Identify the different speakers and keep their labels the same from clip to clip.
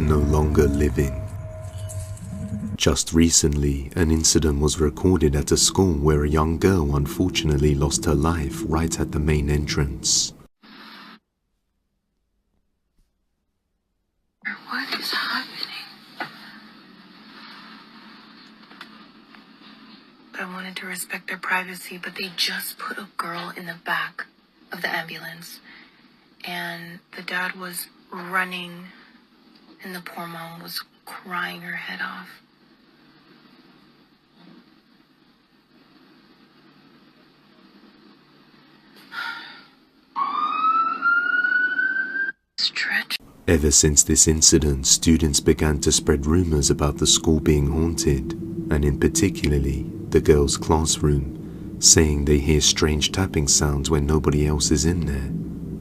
Speaker 1: no longer living. Just recently, an incident was recorded at a school where a young girl unfortunately lost her life right at the main entrance.
Speaker 2: What is happening? I wanted to respect their privacy, but they just put a girl in the back of the ambulance. And the dad was running, and the poor mom was crying her head off.
Speaker 1: Ever since this incident, students began to spread rumors about the school being haunted, and in particularly the girls' classroom, saying they hear strange tapping sounds when nobody else is in there.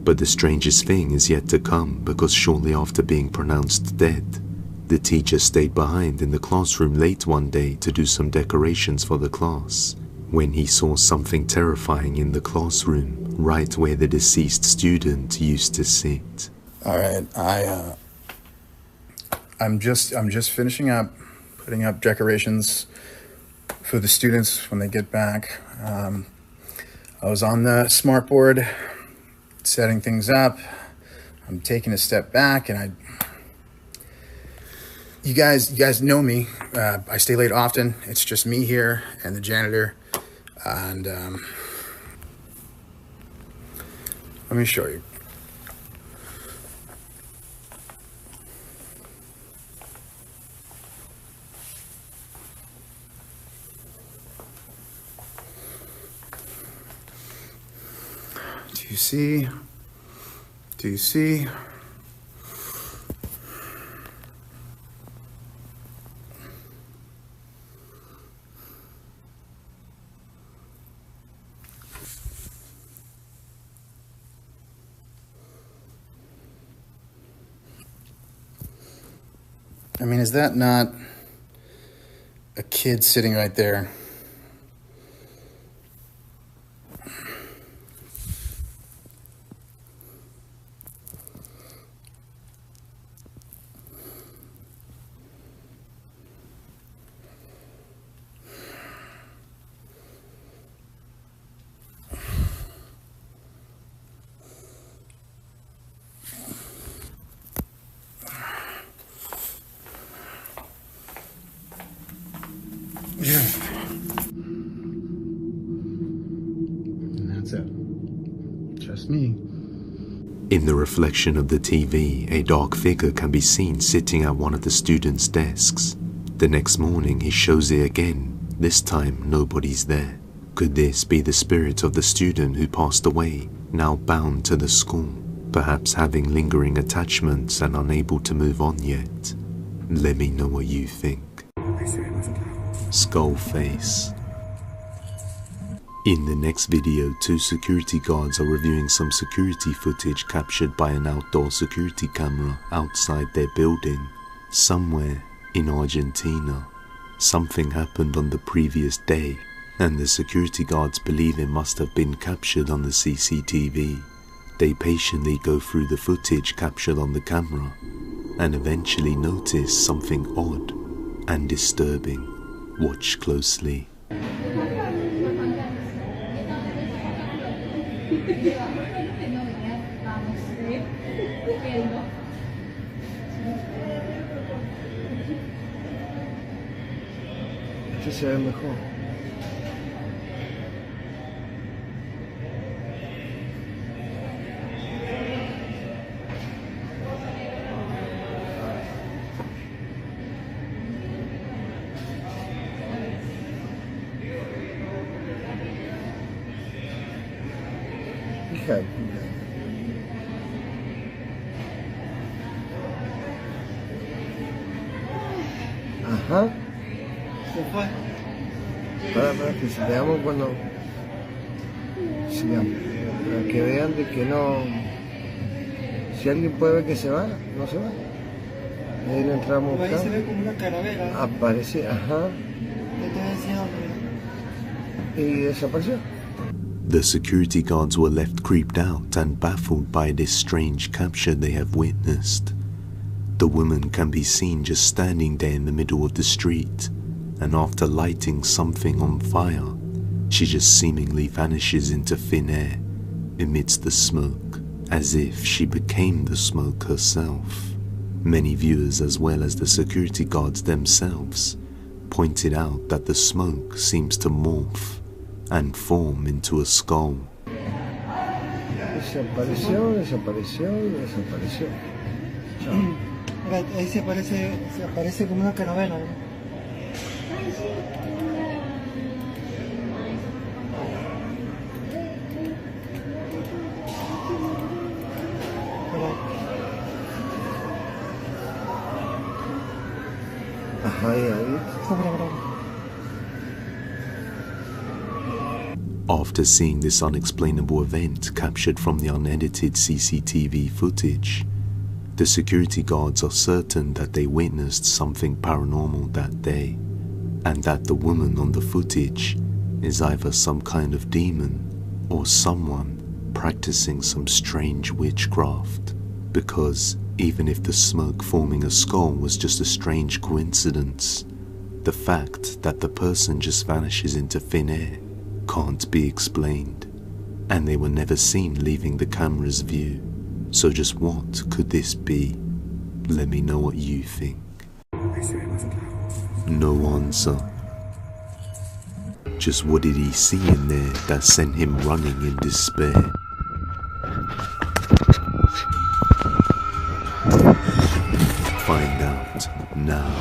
Speaker 1: But the strangest thing is yet to come, because shortly after being pronounced dead, the teacher stayed behind in the classroom late one day to do some decorations for the class, when he saw something terrifying in the classroom, right where the deceased student used to sit.
Speaker 3: All right, I'm just finishing up putting up decorations for the students when they get back. I was on the smartboard setting things up. I'm taking a step back, and you guys know me. I stay late often. It's just me here and the janitor, and let me show you. Do you see? I mean, is that not a kid sitting right there? And that's it. Just me.
Speaker 1: In the reflection of the TV, a dark figure can be seen sitting at one of the students' desks. The next morning he shows it again. This time nobody's there. Could this be the spirit of the student who passed away, now bound to the school, perhaps having lingering attachments and unable to move on yet? Let me know what you think. Skull face. In the next video, two security guards are reviewing some security footage captured by an outdoor security camera outside their building, somewhere in Argentina. Something happened on the previous day, and the security guards believe it must have been captured on the CCTV. They patiently go through the footage captured on the camera, and eventually notice something odd and disturbing. Watch closely.
Speaker 4: Este se ve mejor. Hija. Ajá. Se fue. Para que se veamos cuando sigamos. Para que vean de que no. Si alguien puede ver que se va, no se va. Ahí lo entramos.
Speaker 5: Ahí se ve como una calavera.
Speaker 4: Aparece, ajá. Y desapareció.
Speaker 1: The security guards were left creeped out and baffled by this strange capture they have witnessed. The woman can be seen just standing there in the middle of the street, and after lighting something on fire, she just seemingly vanishes into thin air amidst the smoke, as if she became the smoke herself. Many viewers, as well as the security guards themselves, pointed out that the smoke seems to morph and form into a skull.
Speaker 4: Desapareció, desapareció y desapareció. Chao.
Speaker 5: Ahí se aparece como una caravana, ¿no?
Speaker 4: Ajá, y ahí.
Speaker 1: After seeing this unexplainable event captured from the unedited CCTV footage, the security guards are certain that they witnessed something paranormal that day, and that the woman on the footage is either some kind of demon or someone practicing some strange witchcraft, because even if the smoke forming a skull was just a strange coincidence, the fact that the person just vanishes into thin air can't be explained, and they were never seen leaving the camera's view. So just what could this be? Let me know what you think. No answer. Just what did he see in there that sent him running in despair? Find out now.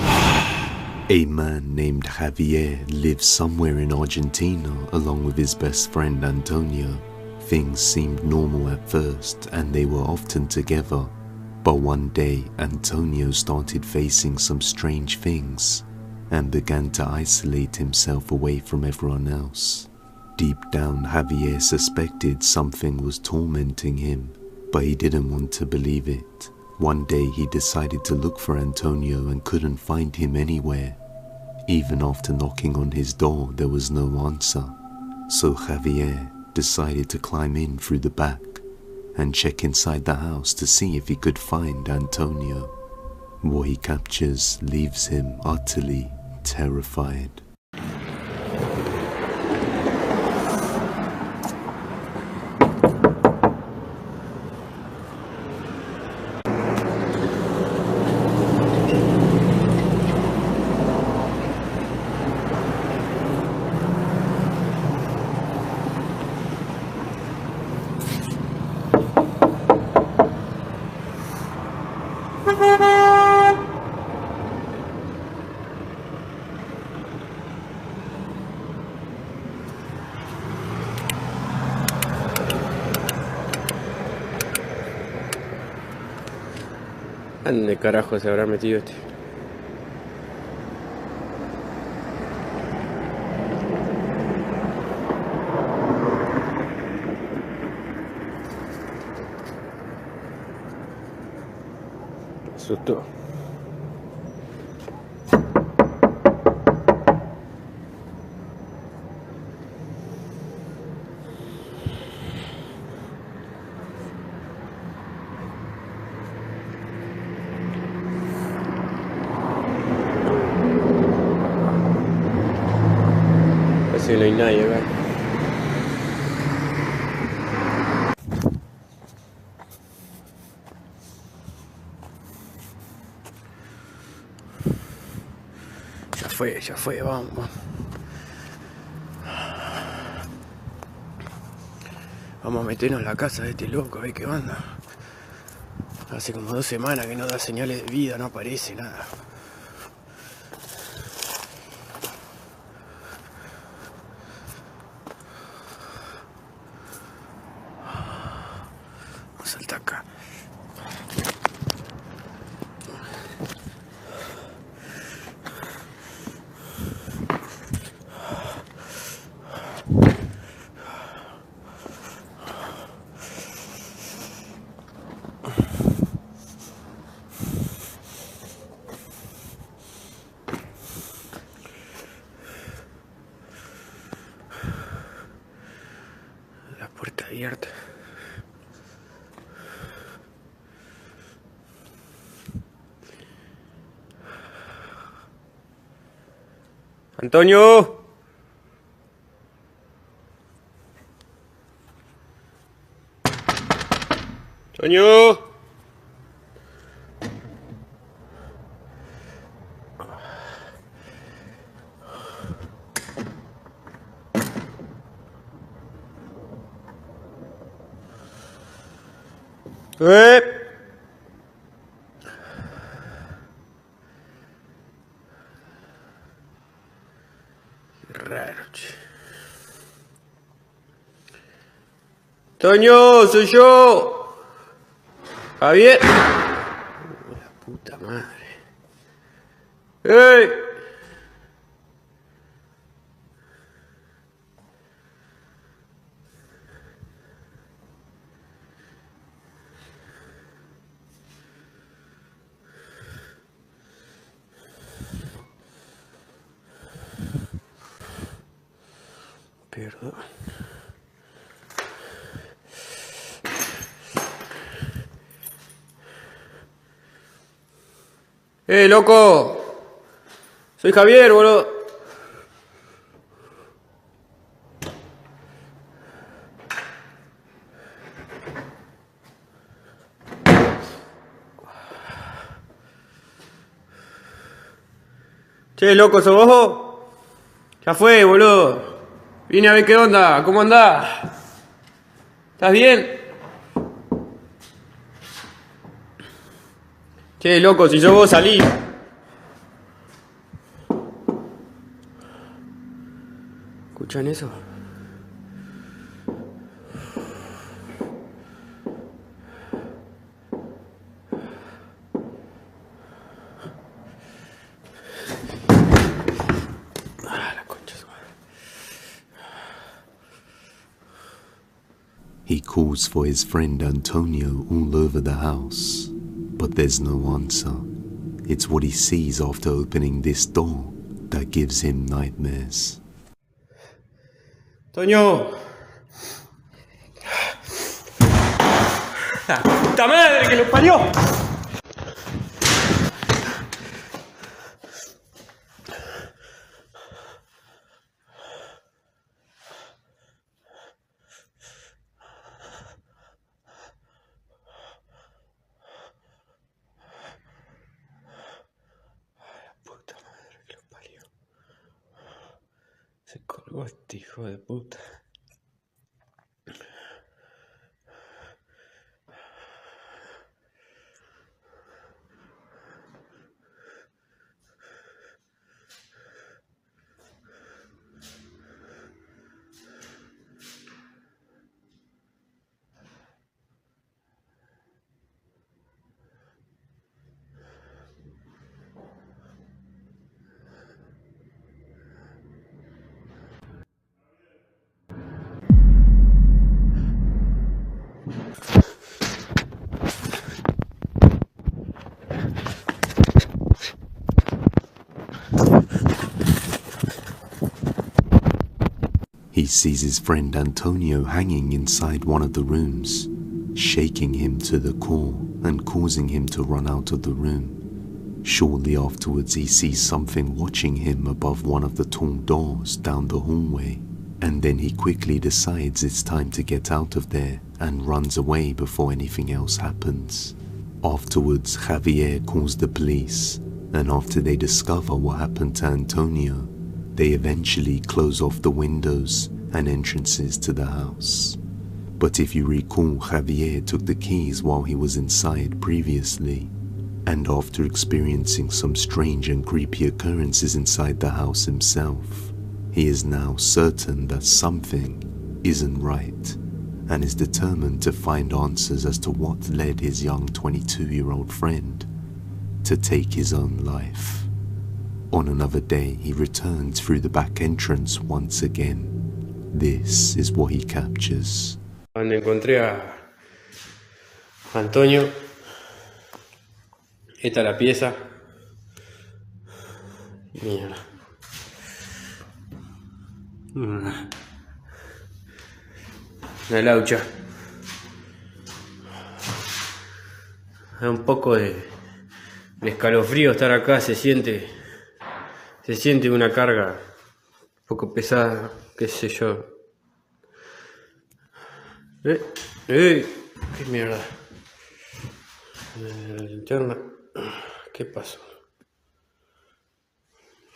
Speaker 1: A man named Javier lives somewhere in Argentina along with his best friend Antonio. Things seemed normal at first and they were often together, but one day Antonio started facing some strange things and began to isolate himself away from everyone else. Deep down, Javier suspected something was tormenting him, but he didn't want to believe it. One day he decided to look for Antonio and couldn't find him anywhere. Even after knocking on his door, there was no answer. So Javier decided to climb in through the back and check inside the house to see if he could find Antonio. What he captures leaves him utterly terrified.
Speaker 6: ¿Dónde carajo se habrá metido este? Me asustó. Casi no hay nadie acá. Ya fue, vamos. Vamos a meternos en la casa de este loco, a ver qué onda. Hace como 2 semanas que no da señales de vida, no aparece nada. Vamos a saltar acá. La puerta abierta. Antonio. Antonio. ¡Eh! Qué raro, che. Toño, soy yo. Javier. La puta madre. ¡Ey! Perdón. Loco! Soy Javier, boludo. Che, loco, ¿sos vos? Ya fue, boludo. Vine a ver qué onda, ¿cómo andás? ¿Estás bien? Che, loco, si sos vos salí. ¿Escuchan eso? La concha de su madre.
Speaker 1: He calls for his friend Antonio all over the house, but there's no answer. It's what he sees after opening this door that gives him nightmares.
Speaker 6: Toño. ¡La puta madre que lo parió! Se colgó este hijo de puta.
Speaker 1: He sees his friend Antonio hanging inside one of the rooms, shaking him to the core and causing him to run out of the room. Shortly afterwards, he sees something watching him above one of the tall doors down the hallway, and then he quickly decides it's time to get out of there and runs away before anything else happens. Afterwards, Javier calls the police, and after they discover what happened to Antonio, they eventually close off the windows and entrances to the house. But if you recall, Javier took the keys while he was inside previously, and after experiencing some strange and creepy occurrences inside the house himself, he is now certain that something isn't right, and is determined to find answers as to what led his young 22-year-old friend to take his own life. On another day, he returns through the back entrance once again. This is what he captures.
Speaker 6: Cuando encontré a Antonio, esta es la pieza. Mierda. Una laucha. Da un poco de escalofrío estar acá, se siente una carga poco pesada, qué sé yo. ¡Qué mierda! La linterna. ¿Qué pasó?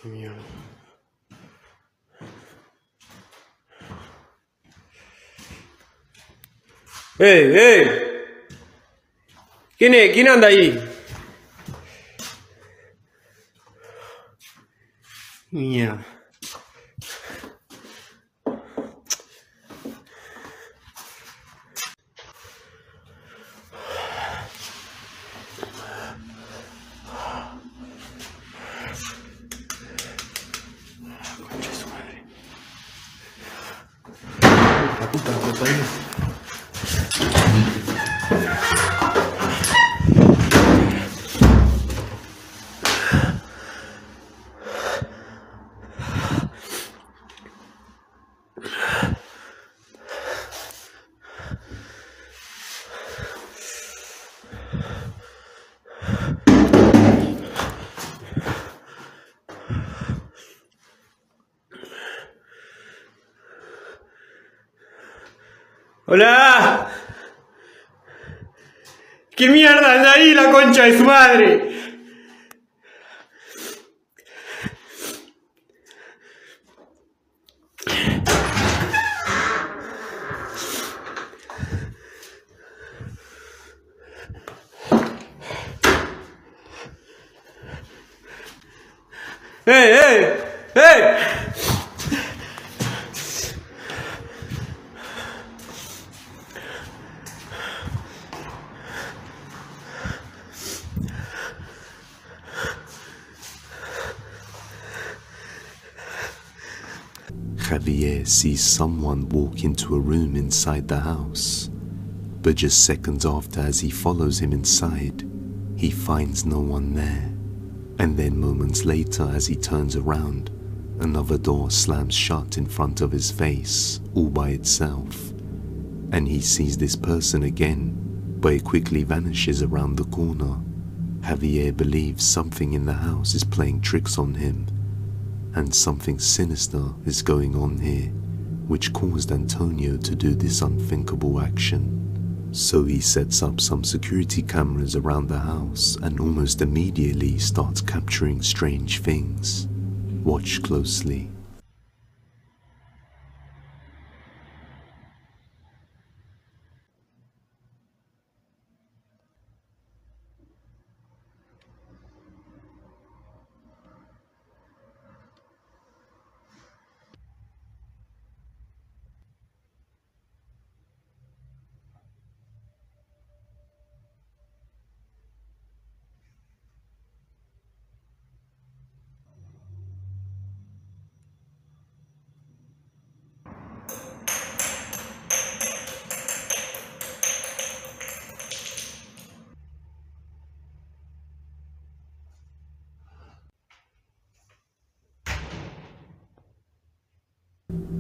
Speaker 6: ¡Qué mierda! ¡Ey! ¿Quién anda ahí? Mierda. Concha de su madre. La puta que parió. ¡Hola! ¿Qué mierda anda ahí la concha de su madre? ¡Ey!
Speaker 1: Javier sees someone walk into a room inside the house, but just seconds after, as he follows him inside, he finds no one there. And then moments later, as he turns around, another door slams shut in front of his face, all by itself. And he sees this person again, but it quickly vanishes around the corner. Javier believes something in the house is playing tricks on him, and something sinister is going on here, which caused Antonio to do this unthinkable action. So he sets up some security cameras around the house and almost immediately starts capturing strange things. Watch closely.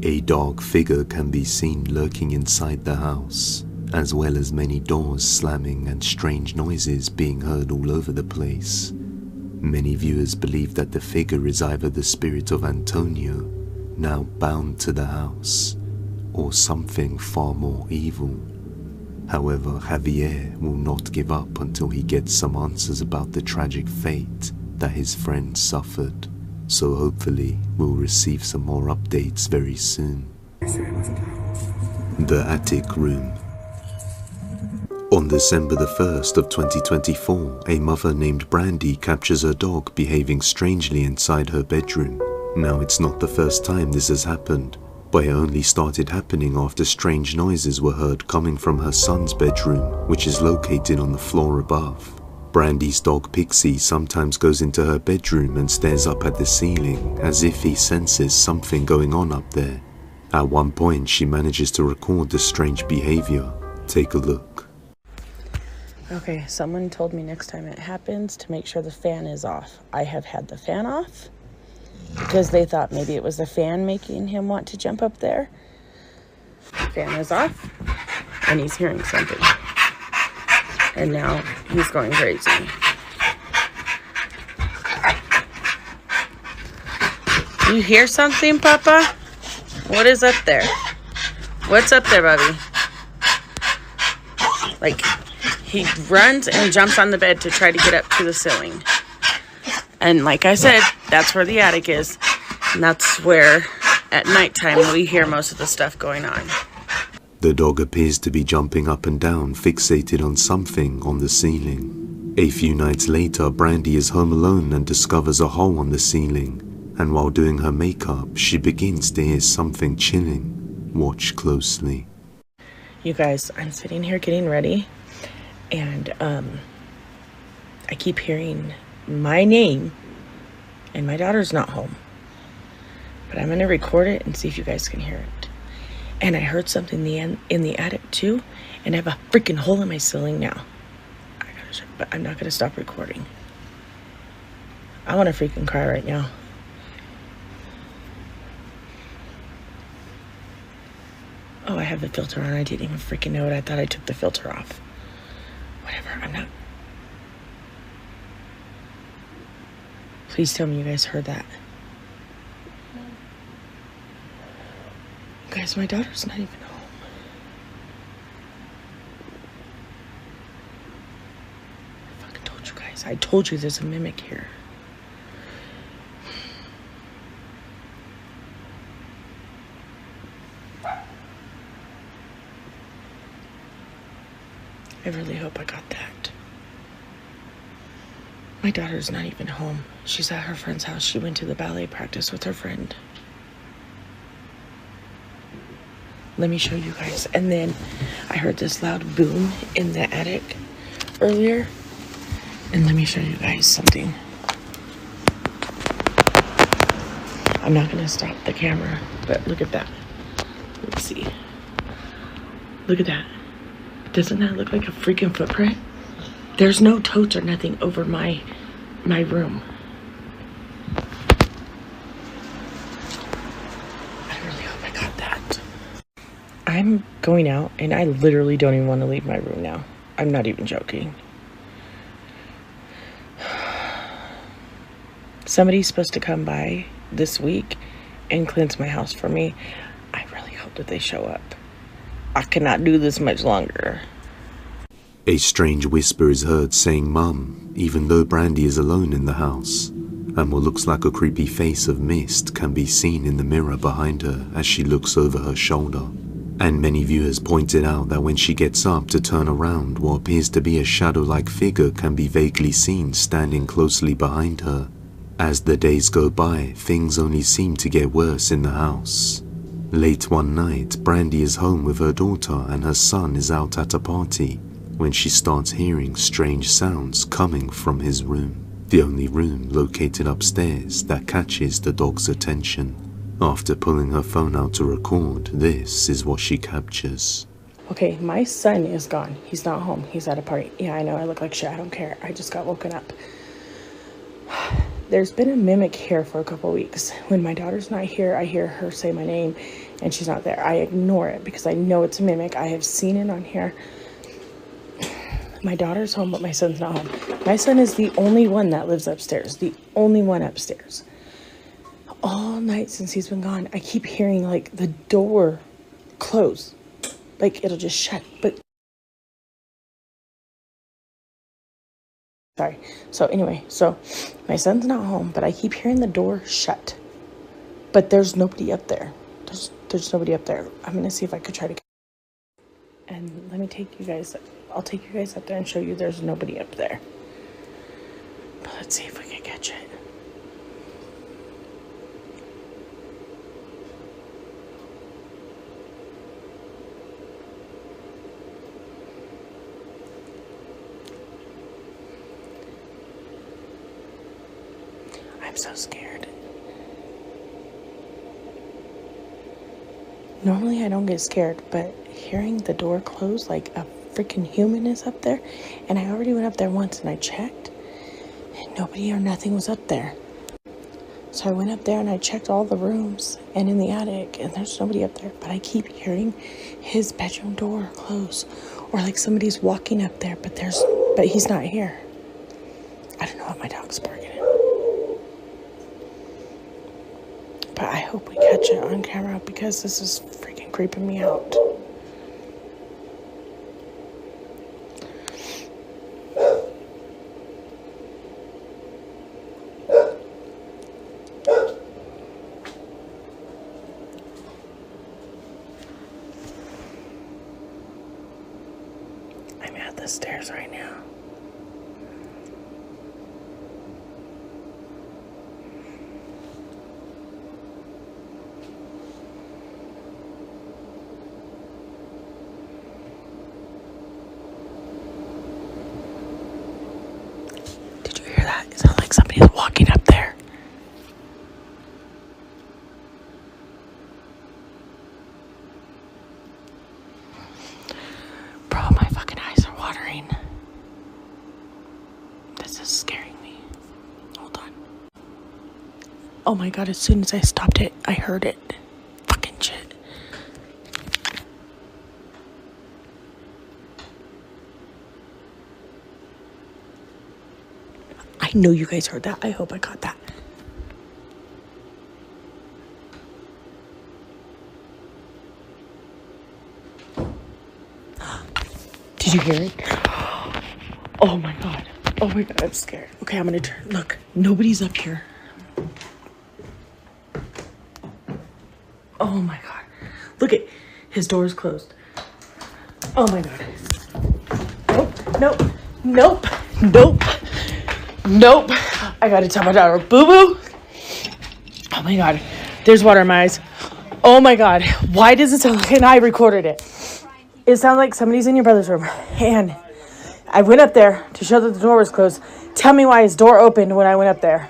Speaker 1: A dark figure can be seen lurking inside the house, as well as many doors slamming and strange noises being heard all over the place. Many viewers believe that the figure is either the spirit of Antonio, now bound to the house, or something far more evil. However, Javier will not give up until he gets some answers about the tragic fate that his friend suffered. So hopefully we'll receive some more updates very soon. The Attic Room. On December the 1st of 2024, a mother named Brandy captures her dog behaving strangely inside her bedroom. Now, it's not the first time this has happened, but it only started happening after strange noises were heard coming from her son's bedroom, which is located on the floor above. Brandy's dog Pixie sometimes goes into her bedroom and stares up at the ceiling as if he senses something going on up there. At one point, she manages to record the strange behavior. Take a look.
Speaker 7: Okay, someone told me next time it happens to make sure the fan is off. I have had the fan off because they thought maybe it was the fan making him want to jump up there. Fan is off and he's hearing something. And now he's going crazy. You hear something, Papa? What is up there? What's up there, Bubby? Like, he runs and jumps on the bed to try to get up to the ceiling. And like I said, that's where the attic is. And that's where, at nighttime, we hear most of the stuff going on.
Speaker 1: The dog appears to be jumping up and down, fixated on something on the ceiling. A few nights later, Brandy is home alone and discovers a hole on the ceiling. And while doing her makeup, she begins to hear something chilling. Watch closely.
Speaker 7: You guys, I'm sitting here getting ready, and I keep hearing my name, and my daughter's not home. But I'm gonna record it and see if you guys can hear it. And I heard something in the attic too, and I have a freaking hole in my ceiling now. But I'm not gonna stop recording. I want to freaking cry right now. Oh, I have the filter on. I didn't even freaking know it. I thought I took the filter off. Whatever, I'm not. Please tell me you guys heard that. Guys, my daughter's not even home. I fucking told you guys. I told you there's a mimic here. I really hope I got that. My daughter's not even home. She's at her friend's house. She went to the ballet practice with her friend. Let me show you guys. And then I heard this loud boom in the attic earlier. And let me show you guys something. I'm not gonna stop the camera, but look at that. Let's see. Look at that. Doesn't that look like a freaking footprint? There's no totes or nothing over my room. I really hope I got that. I'm going out and I literally don't even want to leave my room now. I'm not even joking. Somebody's supposed to come by this week and cleanse my house for me. I really hope that they show up. I cannot do this much longer.
Speaker 1: A strange whisper is heard saying "Mum," even though Brandy is alone in the house, and what looks like a creepy face of mist can be seen in the mirror behind her as she looks over her shoulder. And many viewers pointed out that when she gets up to turn around, what appears to be a shadow-like figure can be vaguely seen standing closely behind her. As the days go by, things only seem to get worse in the house. Late one night, Brandy is home with her daughter and her son is out at a party when she starts hearing strange sounds coming from his room, the only room located upstairs that catches the dog's attention. After pulling her phone out to record, this is what she captures.
Speaker 7: Okay, my son is gone. He's not home. He's at a party. Yeah, I know I look like shit. I don't care. I just got woken up. There's been a mimic here for a couple weeks. When my daughter's not here, I hear her say my name and she's not there. I ignore it because I know it's a mimic. I have seen it on here. My daughter's home, but my son's not home. My son is the only one that lives upstairs. The only one upstairs. All night since he's been gone, I keep hearing like the door close. Like it'll just shut. But sorry. So anyway, so my son's not home, but I keep hearing the door shut. But there's nobody up there. There's nobody up there. I'm gonna see if I could try to. And let me take you guys. I'll take you guys up there and show you there's nobody up there. But let's see if we can catch it. I'm so scared. Normally I don't get scared, but hearing the door close like a freaking human is up there, and I already went up there once and I checked and nobody or nothing was up there. So I went up there and I checked all the rooms and in the attic and there's nobody up there, but I keep hearing his bedroom door close or like somebody's walking up there, but he's not here. I don't know what my dog's barking at. hope we catch it on camera because this is freaking creeping me out. I'm at the stairs right now. Did you hear that? It sounds like somebody's walking up there. Bro, my fucking eyes are watering. This is scaring me. Hold on. Oh my god, as soon as I stopped it, I heard it. Fucking shit. I know you guys heard that. I hope I caught that. Did you hear it? Oh my god. Oh my god, I'm scared. Okay, I'm gonna turn. Look, nobody's up here. Oh my god. Look at his door is closed. Oh my god. Nope, nope, nope, nope, nope. I gotta tell my daughter, boo boo. Oh my god. There's water in my eyes. Oh my god. Why does it sound like, and I recorded it. It sounds like somebody's in your brother's room. And I went up there to show that the door was closed. Tell me why his door opened when I went up there.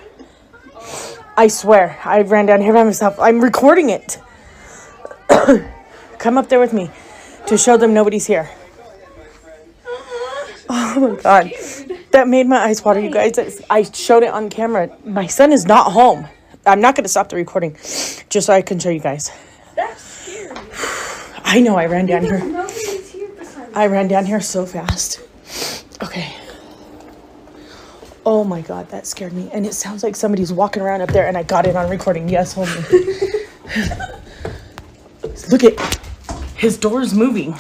Speaker 7: I swear. I ran down here by myself. I'm recording it. Come up there with me to show them nobody's here. Oh my god. That made my eyes water, you guys. I showed it on camera. My son is not home. I'm not going to stop the recording just so I can show you guys.
Speaker 8: That's scary.
Speaker 7: I know, I ran down here.
Speaker 8: Nobody's here besides
Speaker 7: I ran down here so fast. Okay. Oh my god, that scared me. And it sounds like somebody's walking around up there, and I got it on recording. Yes, hold on. Look at his door's moving.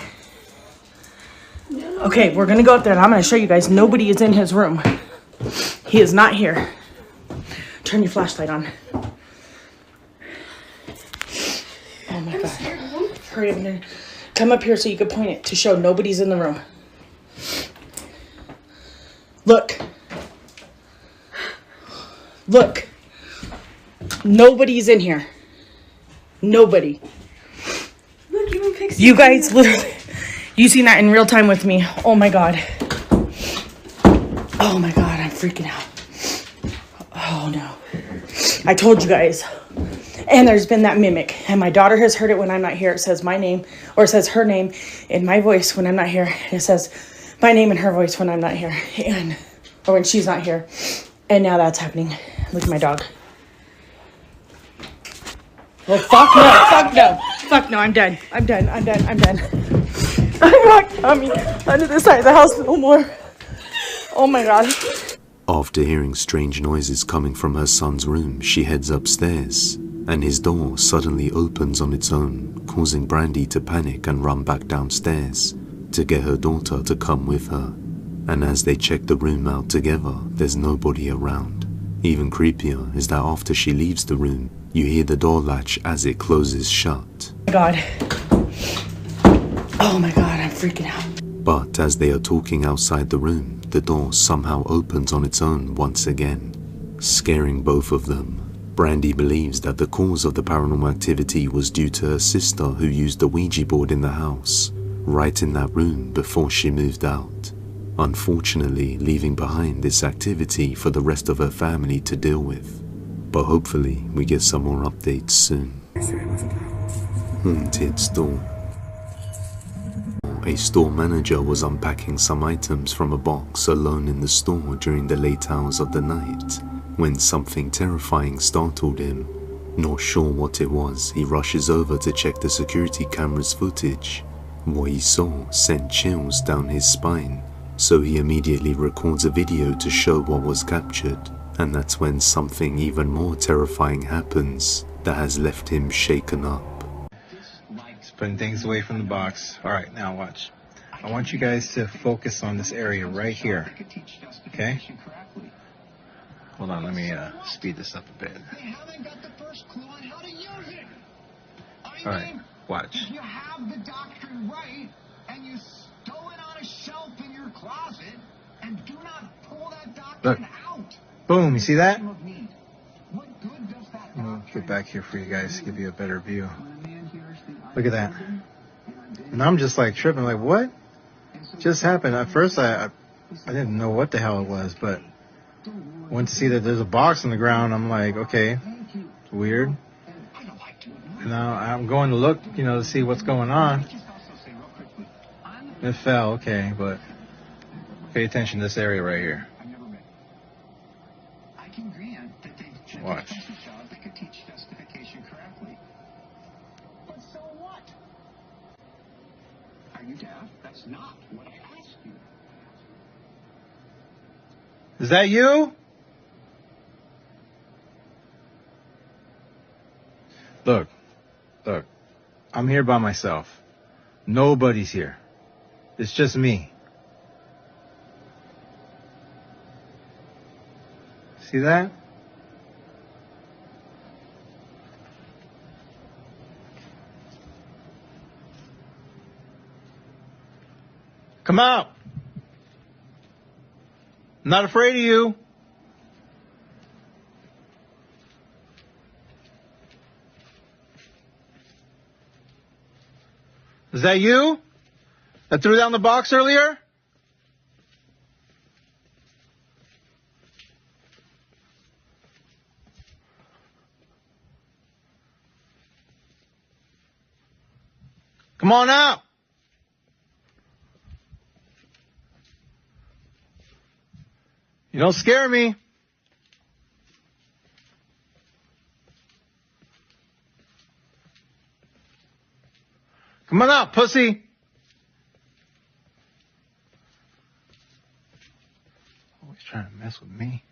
Speaker 7: Okay, we're gonna go up there and I'm gonna show you guys nobody is in his room. He is not here. Turn your flashlight on. Oh my god. Hurry up and come up here so you can point it to show nobody's in the room. Look. Look. Nobody's in here. Nobody.
Speaker 8: Look, even Pixie.
Speaker 7: You guys literally, you seen that in real time with me. Oh my god. Oh my god, I'm freaking out. Oh no. I told you guys. And there's been that mimic. And my daughter has heard it when I'm not here. It says my name, or it says her name in my voice when I'm not here. And it says my name in her voice when I'm not here. And, or when she's not here. And now that's happening. Look at my dog. Oh, fuck no, fuck no. Fuck no, I'm done. I'm done, I'm done, I'm done. I'm not coming under the side of the house no more. Oh my god.
Speaker 1: After hearing strange noises coming from her son's room, she heads upstairs, and his door suddenly opens on its own, causing Brandy to panic and run back downstairs to get her daughter to come with her. And as they check the room out together, there's nobody around. Even creepier is that after she leaves the room, you hear the door latch as it closes shut.
Speaker 7: Oh my god. Oh my god, I'm freaking out.
Speaker 1: But as they are talking outside the room, the door somehow opens on its own once again, scaring both of them. Brandy believes that the cause of the paranormal activity was due to her sister who used the Ouija board in the house, right in that room before she moved out, unfortunately leaving behind this activity for the rest of her family to deal with. But hopefully we get some more updates soon. Haunted store. A store manager was unpacking some items from a box alone in the store during the late hours of the night when something terrifying startled him. Not sure what it was, he rushes over to check the security camera's footage. What he saw sent chills down his spine, so he immediately records a video to show what was captured. And that's when something even more terrifying happens. that has left him shaken up.
Speaker 3: Just putting things away from the box. All right, now watch. I want you guys to focus on this area right here. Okay? Hold on, let me speed this up a bit. All right, watch.
Speaker 9: If you have the doctrine right and you stow it on a shelf in your closet and do not pull that doctrine out.
Speaker 3: Boom, you see that?
Speaker 9: What good does that
Speaker 3: I'll get back here for you guys to give you a better view. Look at that. And I'm just like tripping, like what just happened? At first I didn't know what the hell it was, but went to see that there's a box on the ground. I'm like, okay, it's weird. Now I'm going to look, to see what's going on. It fell, okay, but pay attention to this area right here. Watch.
Speaker 9: But so what? Are you deaf? That's not what I asked you.
Speaker 3: Is that you? Look, I'm here by myself. Nobody's here. It's just me. See that? Come out. I'm not afraid of you. Is that you that threw down the box earlier? Come on out. You don't scare me. Come on out, pussy. Always trying to mess with me.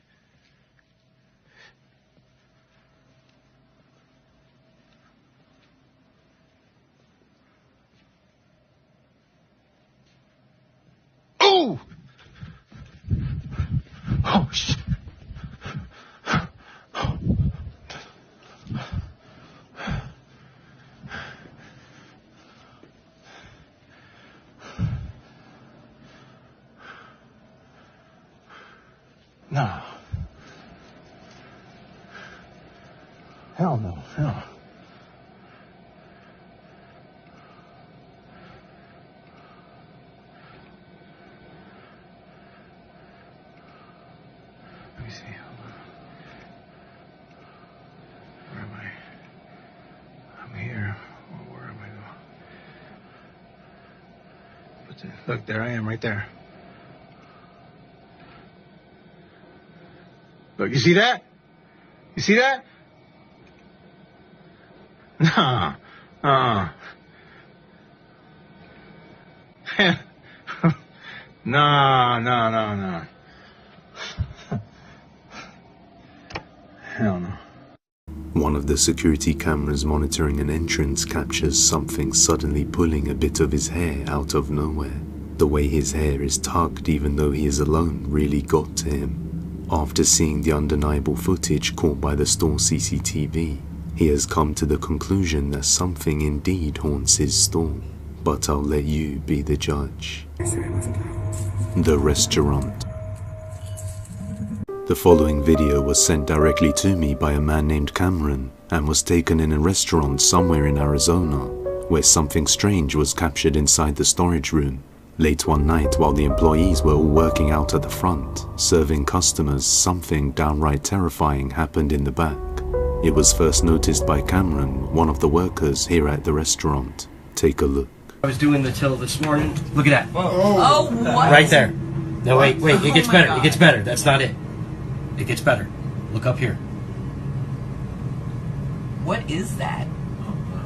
Speaker 3: Oh! Oh, shit. No. Hell no. Hell. Let me see. Hold on. Where am I? I'm here. Where am I going? Look, there I am, right there. Look, you see that? You see that? Nah. Nah. Hell no.
Speaker 1: One of the security cameras monitoring an entrance captures something suddenly pulling a bit of his hair out of nowhere. The way his hair is tugged even though he is alone really got to him. After seeing the undeniable footage caught by the store CCTV, he has come to the conclusion that something indeed haunts his store. But I'll let you be the judge. The restaurant. The following video was sent directly to me by a man named Cameron and was taken in a restaurant somewhere in Arizona, where something strange was captured inside the storage room. Late one night, while the employees were all working out at the front, serving customers, something downright terrifying happened in the back. It was first noticed by Cameron, one of the workers here at the restaurant. Take a look.
Speaker 6: I was doing the till this morning. Look at that.
Speaker 8: Oh, what?
Speaker 6: Right there. No, wait. It gets better. It gets better. That's not it. It gets better. Look up here.
Speaker 8: What is that?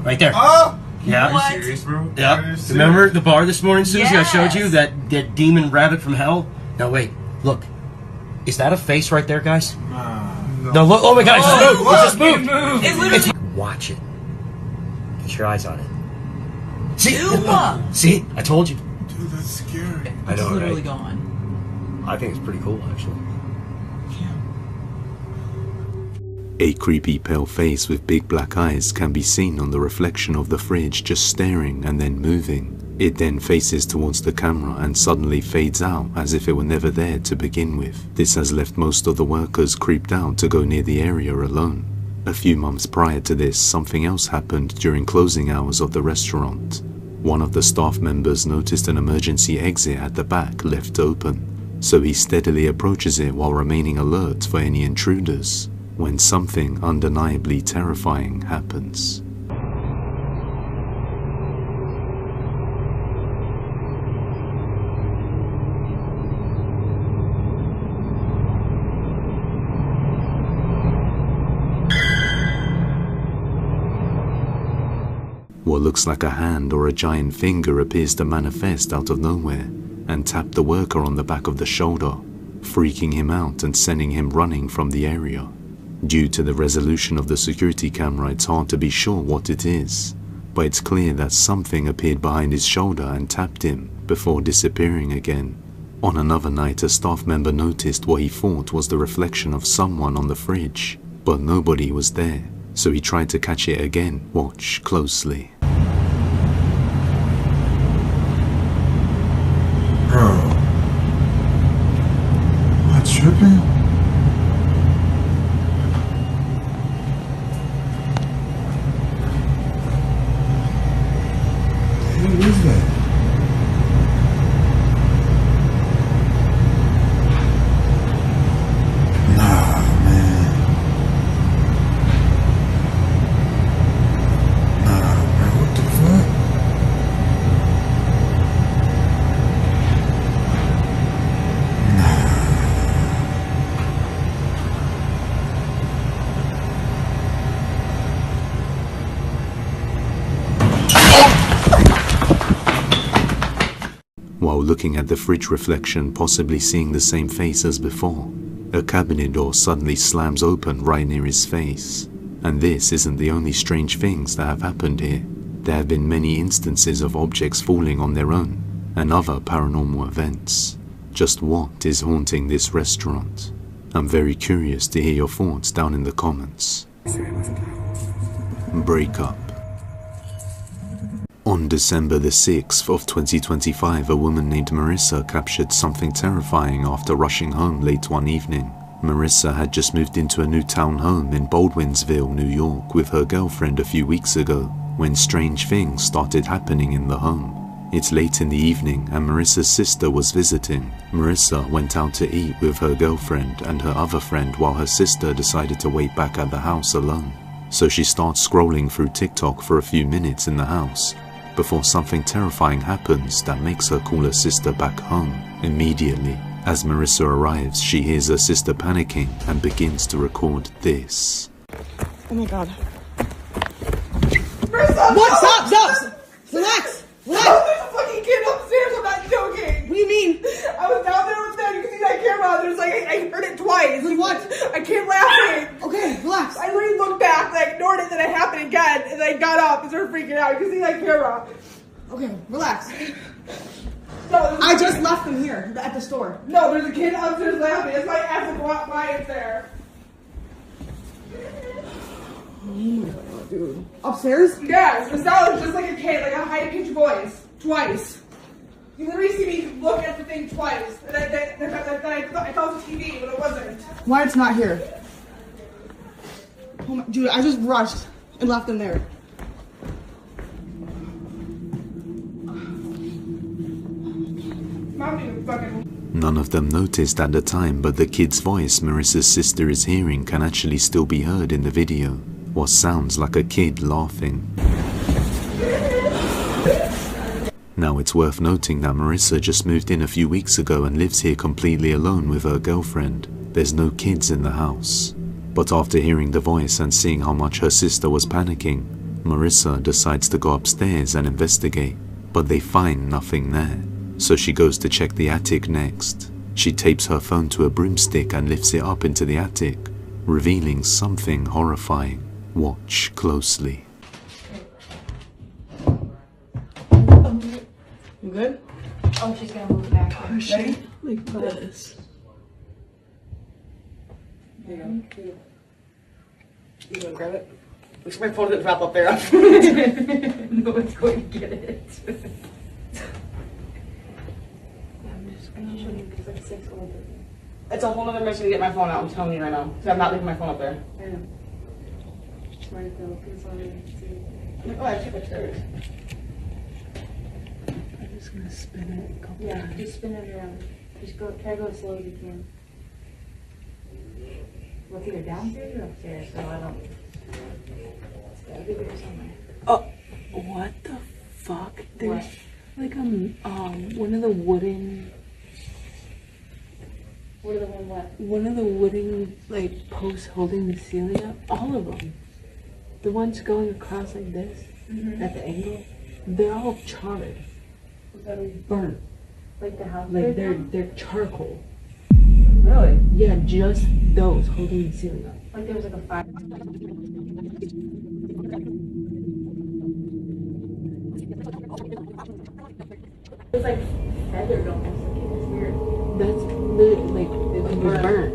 Speaker 6: Right there.
Speaker 9: Oh!
Speaker 6: Yeah.
Speaker 8: What?
Speaker 9: Serious, bro?
Speaker 6: Yeah. Remember the bar this morning, Susie?
Speaker 8: Yes.
Speaker 6: I showed you that demon rabbit from hell. No, wait. Look. Is that a face right there, guys? No. Look. Oh my God! It just moved. It just moved.
Speaker 8: It literally.
Speaker 10: watch it. Get your eyes on it. See?
Speaker 8: Ew!
Speaker 10: See? I told you.
Speaker 11: Dude, that's scary.
Speaker 10: I know,
Speaker 8: It's literally
Speaker 10: right?
Speaker 8: gone.
Speaker 10: I think it's pretty cool, actually.
Speaker 1: A creepy pale face with big black eyes can be seen on the reflection of the fridge, just staring and then moving. It then faces towards the camera and suddenly fades out as if it were never there to begin with. This has left most of the workers creeped out to go near the area alone. A few months prior to this, something else happened during closing hours of the restaurant. One of the staff members noticed an emergency exit at the back left open, so he steadily approaches it while remaining alert for any intruders, when something undeniably terrifying happens. What looks like a hand or a giant finger appears to manifest out of nowhere and tap the worker on the back of the shoulder, freaking him out and sending him running from the area. Due to the resolution of the security camera, it's hard to be sure what it is, but it's clear that something appeared behind his shoulder and tapped him before disappearing again. On another night, a staff member noticed what he thought was the reflection of someone on the fridge, but nobody was there, so he tried to catch it again. Watch closely.
Speaker 11: Bro. Am I tripping? What is that? Nah, man. Nah, bro, what the fuck?
Speaker 1: While looking at the fridge reflection, possibly seeing the same face as before, a cabinet door suddenly slams open right near his face. And this isn't the only strange things that have happened here. There have been many instances of objects falling on their own and other paranormal events. Just what is haunting this restaurant? I'm very curious to hear your thoughts down in the comments. Breakup. On December the 6th of 2025, a woman named Marissa captured something terrifying after rushing home late one evening. Marissa had just moved into a new townhome in Baldwinsville, New York with her girlfriend a few weeks ago, when strange things started happening in the home. It's late in the evening and Marissa's sister was visiting. Marissa went out to eat with her girlfriend and her other friend while her sister decided to wait back at the house alone. So she starts scrolling through TikTok for a few minutes in the house, before something terrifying happens that makes her call her sister back home immediately. As Marissa arrives, she hears her sister panicking and begins to record this.
Speaker 7: Oh my god.
Speaker 5: Marissa, what? Stop! Relax! Relax!
Speaker 12: Oh, there's a fucking kid upstairs, I'm not joking!
Speaker 5: What do you mean?
Speaker 12: I was down there with them, you can see that camera, there's like, I heard it twice.
Speaker 5: Like what?
Speaker 12: I kept laughing.
Speaker 5: Okay, relax.
Speaker 12: I literally looked back, and I ignored it, then it happened again, and I got up and started freaking out. You can see that camera.
Speaker 5: Okay, relax.
Speaker 12: No,
Speaker 5: I just left them here, at the store.
Speaker 12: No, there's a kid upstairs laughing, that's why I asked him to walk by it there.
Speaker 5: Oh my god, dude. Upstairs?
Speaker 12: Yes, the sound was just like a kid, like a high-pitched voice. Twice. You literally see me look at the thing twice. And I thought it was TV, but it wasn't.
Speaker 5: Why it's not here? Oh my, dude, I just rushed and left them there.
Speaker 12: Mom didn't fucking...
Speaker 1: None of them noticed at the time, but the kid's voice Marissa's sister is hearing can actually still be heard in the video, what sounds like a kid laughing. Now it's worth noting that Marissa just moved in a few weeks ago and lives here completely alone with her girlfriend. There's no kids in the house. But after hearing the voice and seeing how much her sister was panicking, Marissa decides to go upstairs and investigate, but they find nothing there. So she goes to check the attic next. She tapes her phone to a broomstick and lifts it up into the attic, revealing something horrifying. Watch closely.
Speaker 12: You good?
Speaker 13: Oh, she's gonna move it back.
Speaker 12: Push it like this. There you go. You gonna grab it? Looks like my phone didn't drop up there.
Speaker 13: No one's going to get it. I'm just gonna show you because like 6 older.
Speaker 12: It's a whole other mission to get my phone out, I'm telling you right now. So I'm not leaving my phone up there.
Speaker 13: I know. Right though, because I'm
Speaker 12: Oh, I took pictures.
Speaker 13: I'm just gonna spin it a couple times. Just spin it around. Just go, try to go as slow as you can. Well, it's either downstairs or upstairs, so I don't. It's gotta be there somewhere.
Speaker 7: Oh, what the fuck? There's like one of the wooden.
Speaker 13: What are the one what?
Speaker 7: One of the wooden like posts holding the ceiling up. All of them. The ones going across like this at the angle. They're all charred. Burnt.
Speaker 13: Like the house?
Speaker 7: Like they're charcoal.
Speaker 12: Really?
Speaker 7: Yeah, just those holding the ceiling up.
Speaker 13: Like there was like a fire. It's like feathered almost. Like it was weird.
Speaker 7: That's literally like it was burnt.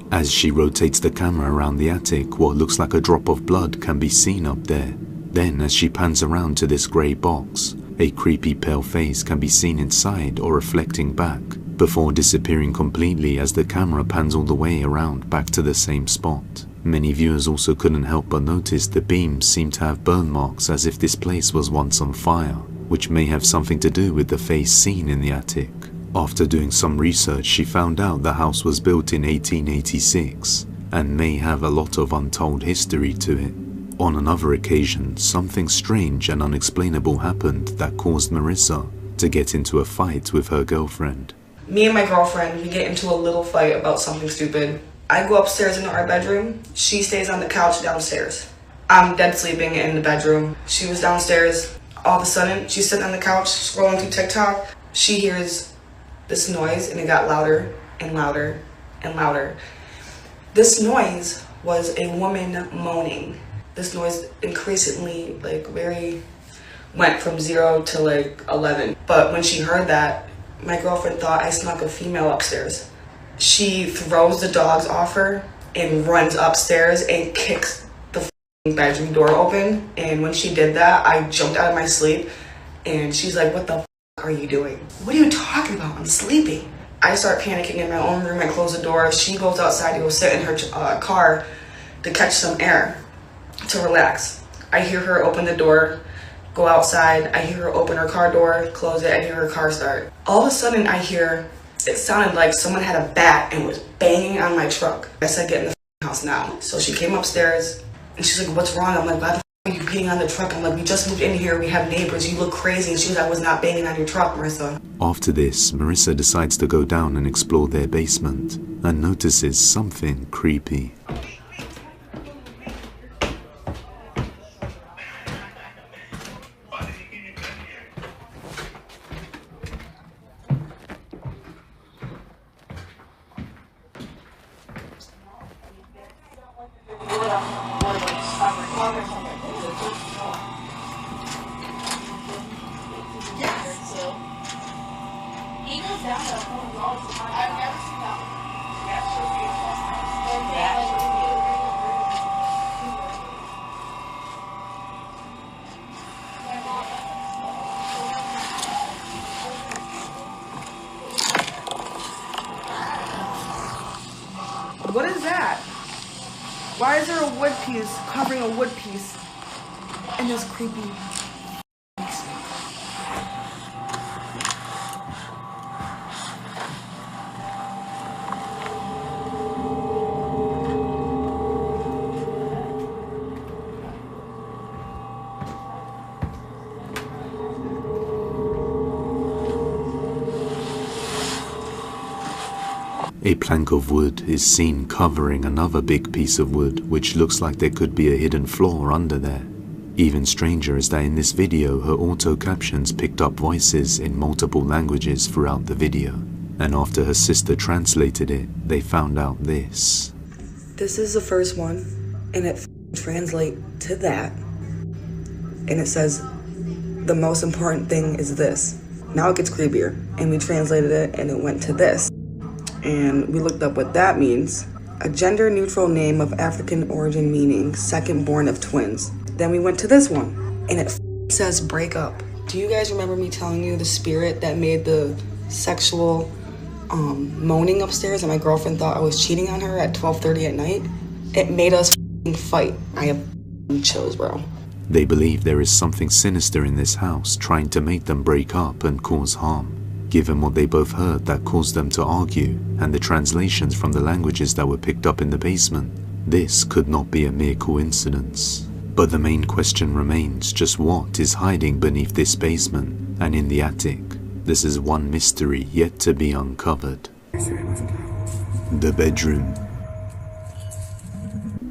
Speaker 1: As she rotates the camera around the attic, what looks like a drop of blood can be seen up there. Then, as she pans around to this grey box, a creepy pale face can be seen inside or reflecting back, before disappearing completely as the camera pans all the way around back to the same spot. Many viewers also couldn't help but notice the beams seem to have burn marks as if this place was once on fire, which may have something to do with the face seen in the attic. After doing some research, she found out the house was built in 1886 and may have a lot of untold history to it. On another occasion, something strange and unexplainable happened that caused Marissa to get into a fight with her girlfriend.
Speaker 14: Me and my girlfriend, we get into a little fight about something stupid. I go upstairs into our bedroom. She stays on the couch downstairs. I'm dead sleeping in the bedroom. She was downstairs. All of a sudden, she's sitting on the couch scrolling through TikTok. She hears this noise and it got louder and louder and louder. This noise was a woman moaning. This noise increasingly went from 0 to 11. But when she heard that, my girlfriend thought I snuck a female upstairs. She throws the dogs off her and runs upstairs and kicks the bedroom door open. And when she did that, I jumped out of my sleep and she's like, "What the are you doing?" "What are you talking about? I'm sleeping." I start panicking in my own room. I close the door. She goes outside to go sit in her car to catch some air, to relax. I hear her open the door, go outside. I hear her open her car door, close it. I hear her car start. All of a sudden I hear, it sounded like someone had a bat and was banging on my truck. I said, "Get in the house now." So she came upstairs and she's like, "What's wrong?" I'm like, "Why the are you beating on the truck?" I'm like, "We just moved in here. We have neighbors. You look crazy." And she was like, "I was not banging on your truck, Marissa."
Speaker 1: After this, Marissa decides to go down and explore their basement and notices something creepy.
Speaker 12: What is that? Why is there a wood piece covering a wood piece in this creepy
Speaker 1: A plank of wood is seen covering another big piece of wood, which looks like there could be a hidden floor under there. Even stranger is that in this video, her auto captions picked up voices in multiple languages throughout the video, and after her sister translated it, they found out this.
Speaker 14: This is the first one. and it translates to that. And it says, the most important thing is this. Now it gets creepier. And we translated it and it went to this. And we looked up what that means. A gender-neutral name of African origin meaning second born of twins. Then we went to this one and it says break up. Do you guys remember me telling you the spirit that made the sexual moaning upstairs and my girlfriend thought I was cheating on her at 12:30 at night? It made us fight. I have chills, bro.
Speaker 1: They believe there is something sinister in this house trying to make them break up and cause harm. Given what they both heard that caused them to argue, and the translations from the languages that were picked up in the basement, this could not be a mere coincidence. But the main question remains, just what is hiding beneath this basement and in the attic? This is one mystery yet to be uncovered. The bedroom.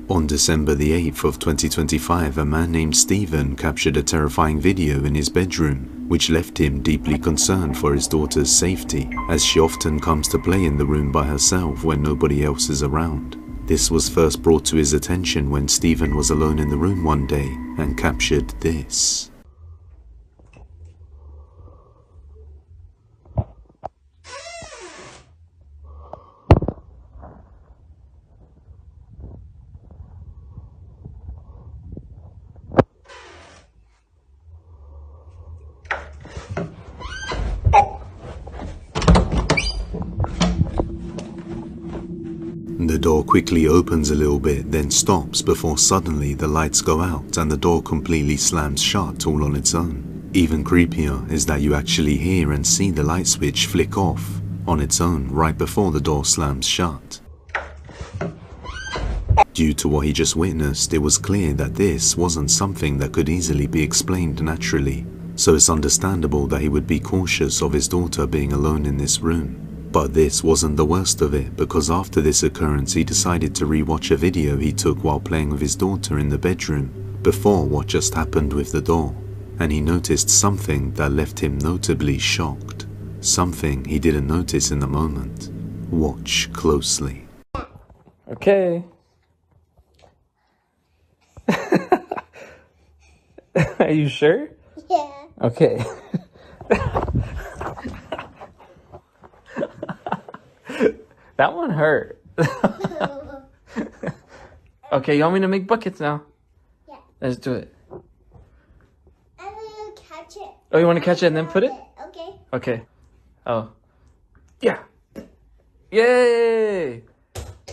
Speaker 1: On December the 8th of 2025, a man named Stephen captured a terrifying video in his bedroom, which left him deeply concerned for his daughter's safety, as she often comes to play in the room by herself when nobody else is around. This was first brought to his attention when Stephen was alone in the room one day and captured this. The door quickly opens a little bit, then stops before suddenly the lights go out and the door completely slams shut all on its own. Even creepier is that you actually hear and see the light switch flick off on its own right before the door slams shut. Due to what he just witnessed, it was clear that this wasn't something that could easily be explained naturally, so it's understandable that he would be cautious of his daughter being alone in this room. But this wasn't the worst of it, because after this occurrence he decided to re-watch a video he took while playing with his daughter in the bedroom before what just happened with the door, and he noticed something that left him notably shocked. Something he didn't notice in the moment. Watch closely.
Speaker 6: Okay. Are you sure?
Speaker 15: Yeah.
Speaker 6: Okay. That one hurt. Okay, you want me to make buckets now?
Speaker 15: Yeah.
Speaker 6: Let's do it.
Speaker 15: I'm gonna catch it.
Speaker 6: Oh, you want to catch it and then put it?
Speaker 15: Okay.
Speaker 6: Okay. Oh. Yeah. Yay!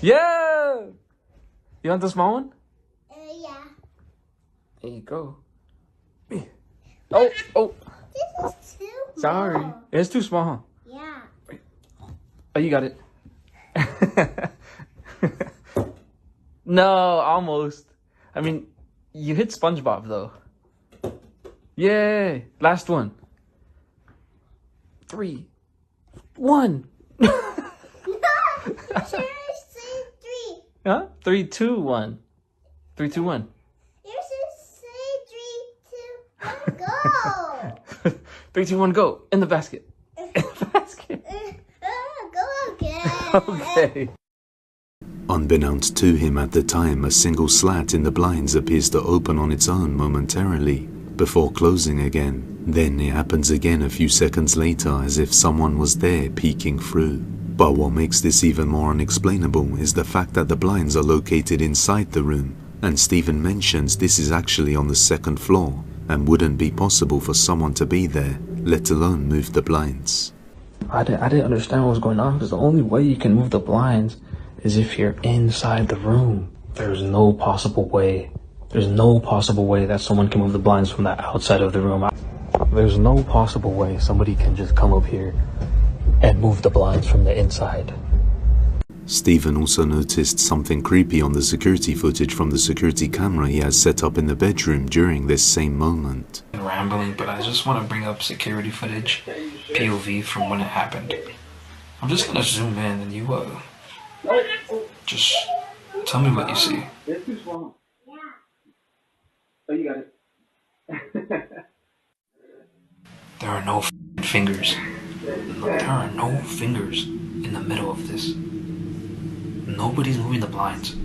Speaker 6: Yeah! You want the small one?
Speaker 15: Yeah.
Speaker 6: There you go. Oh, oh.
Speaker 15: This is too
Speaker 6: Sorry.
Speaker 15: small.
Speaker 6: It's too small, huh?
Speaker 15: Yeah.
Speaker 6: Oh, you got it. No, almost. I mean, you hit SpongeBob though. Yay! Last one. 3, 1.
Speaker 15: No, you should say 3.
Speaker 6: Huh? 3, 2, 1. 3, 2, 1.
Speaker 15: You should say 3, 2, 1, go.
Speaker 6: 3, 2, 1, go in the basket. In the basket.
Speaker 15: Go again.
Speaker 6: Okay.
Speaker 1: Unbeknownst to him at the time, a single slat in the blinds appears to open on its own momentarily, before closing again. Then it happens again a few seconds later, as if someone was there peeking through. But what makes this even more unexplainable is the fact that the blinds are located inside the room, and Stephen mentions this is actually on the 2nd floor, and wouldn't be possible for someone to be there, let alone move the blinds.
Speaker 6: I didn't understand what was going on, because the only way you can move the blinds is if you're inside the room. There's no possible way. There's no possible way that someone can move the blinds from the outside of the room. There's no possible way somebody can just come up here and move the blinds from the inside.
Speaker 1: Stephen also noticed something creepy on the security footage from the security camera he has set up in the bedroom during this same moment.
Speaker 16: Rambling, but I just want to bring up security footage, POV from when it happened. I'm just gonna zoom in and you just tell me what you see.
Speaker 6: It's too small. Yeah. Oh, you got it.
Speaker 16: There are no fingers. There are no fingers in the middle of this. Nobody's moving the blinds.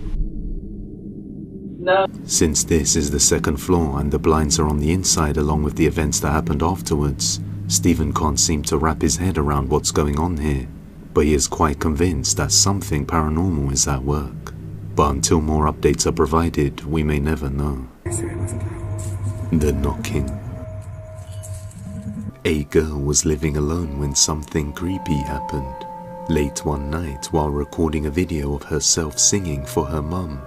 Speaker 1: Since this is the second floor and the blinds are on the inside along with the events that happened afterwards, Stephen can't seem to wrap his head around what's going on here, but he is quite convinced that something paranormal is at work. But until more updates are provided, we may never know. The knocking. A girl was living alone when something creepy happened. Late one night, while recording a video of herself singing for her mum,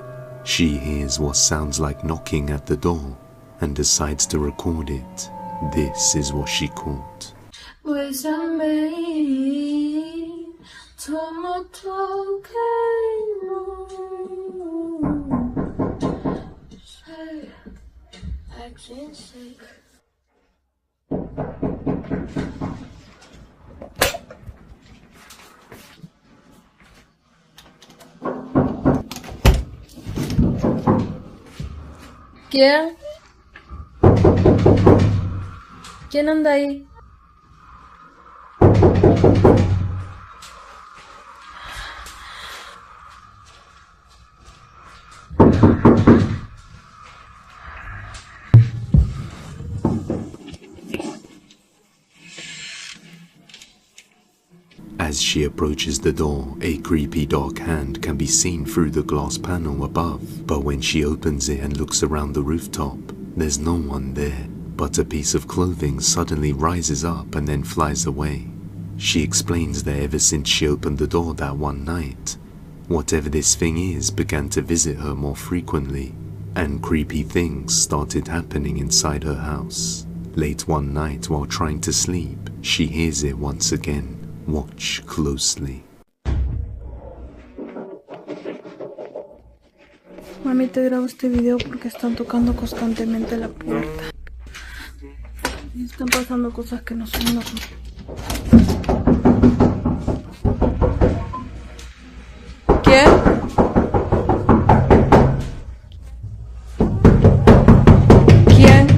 Speaker 1: she hears what sounds like knocking at the door and decides to record it. This is what she caught.
Speaker 17: ¿Quién? ¿Quién anda ahí?
Speaker 1: As she approaches the door, a creepy dark hand can be seen through the glass panel above, but when she opens it and looks around the rooftop, there's no one there, but a piece of clothing suddenly rises up and then flies away. She explains that ever since she opened the door that one night, whatever this thing is began to visit her more frequently, and creepy things started happening inside her house. Late one night while trying to sleep, she hears it once again. Watch closely.
Speaker 17: Mami, te grabo este video porque están tocando constantemente la puerta. Y están pasando cosas que no son normales. ¿Qué? ¿Quién?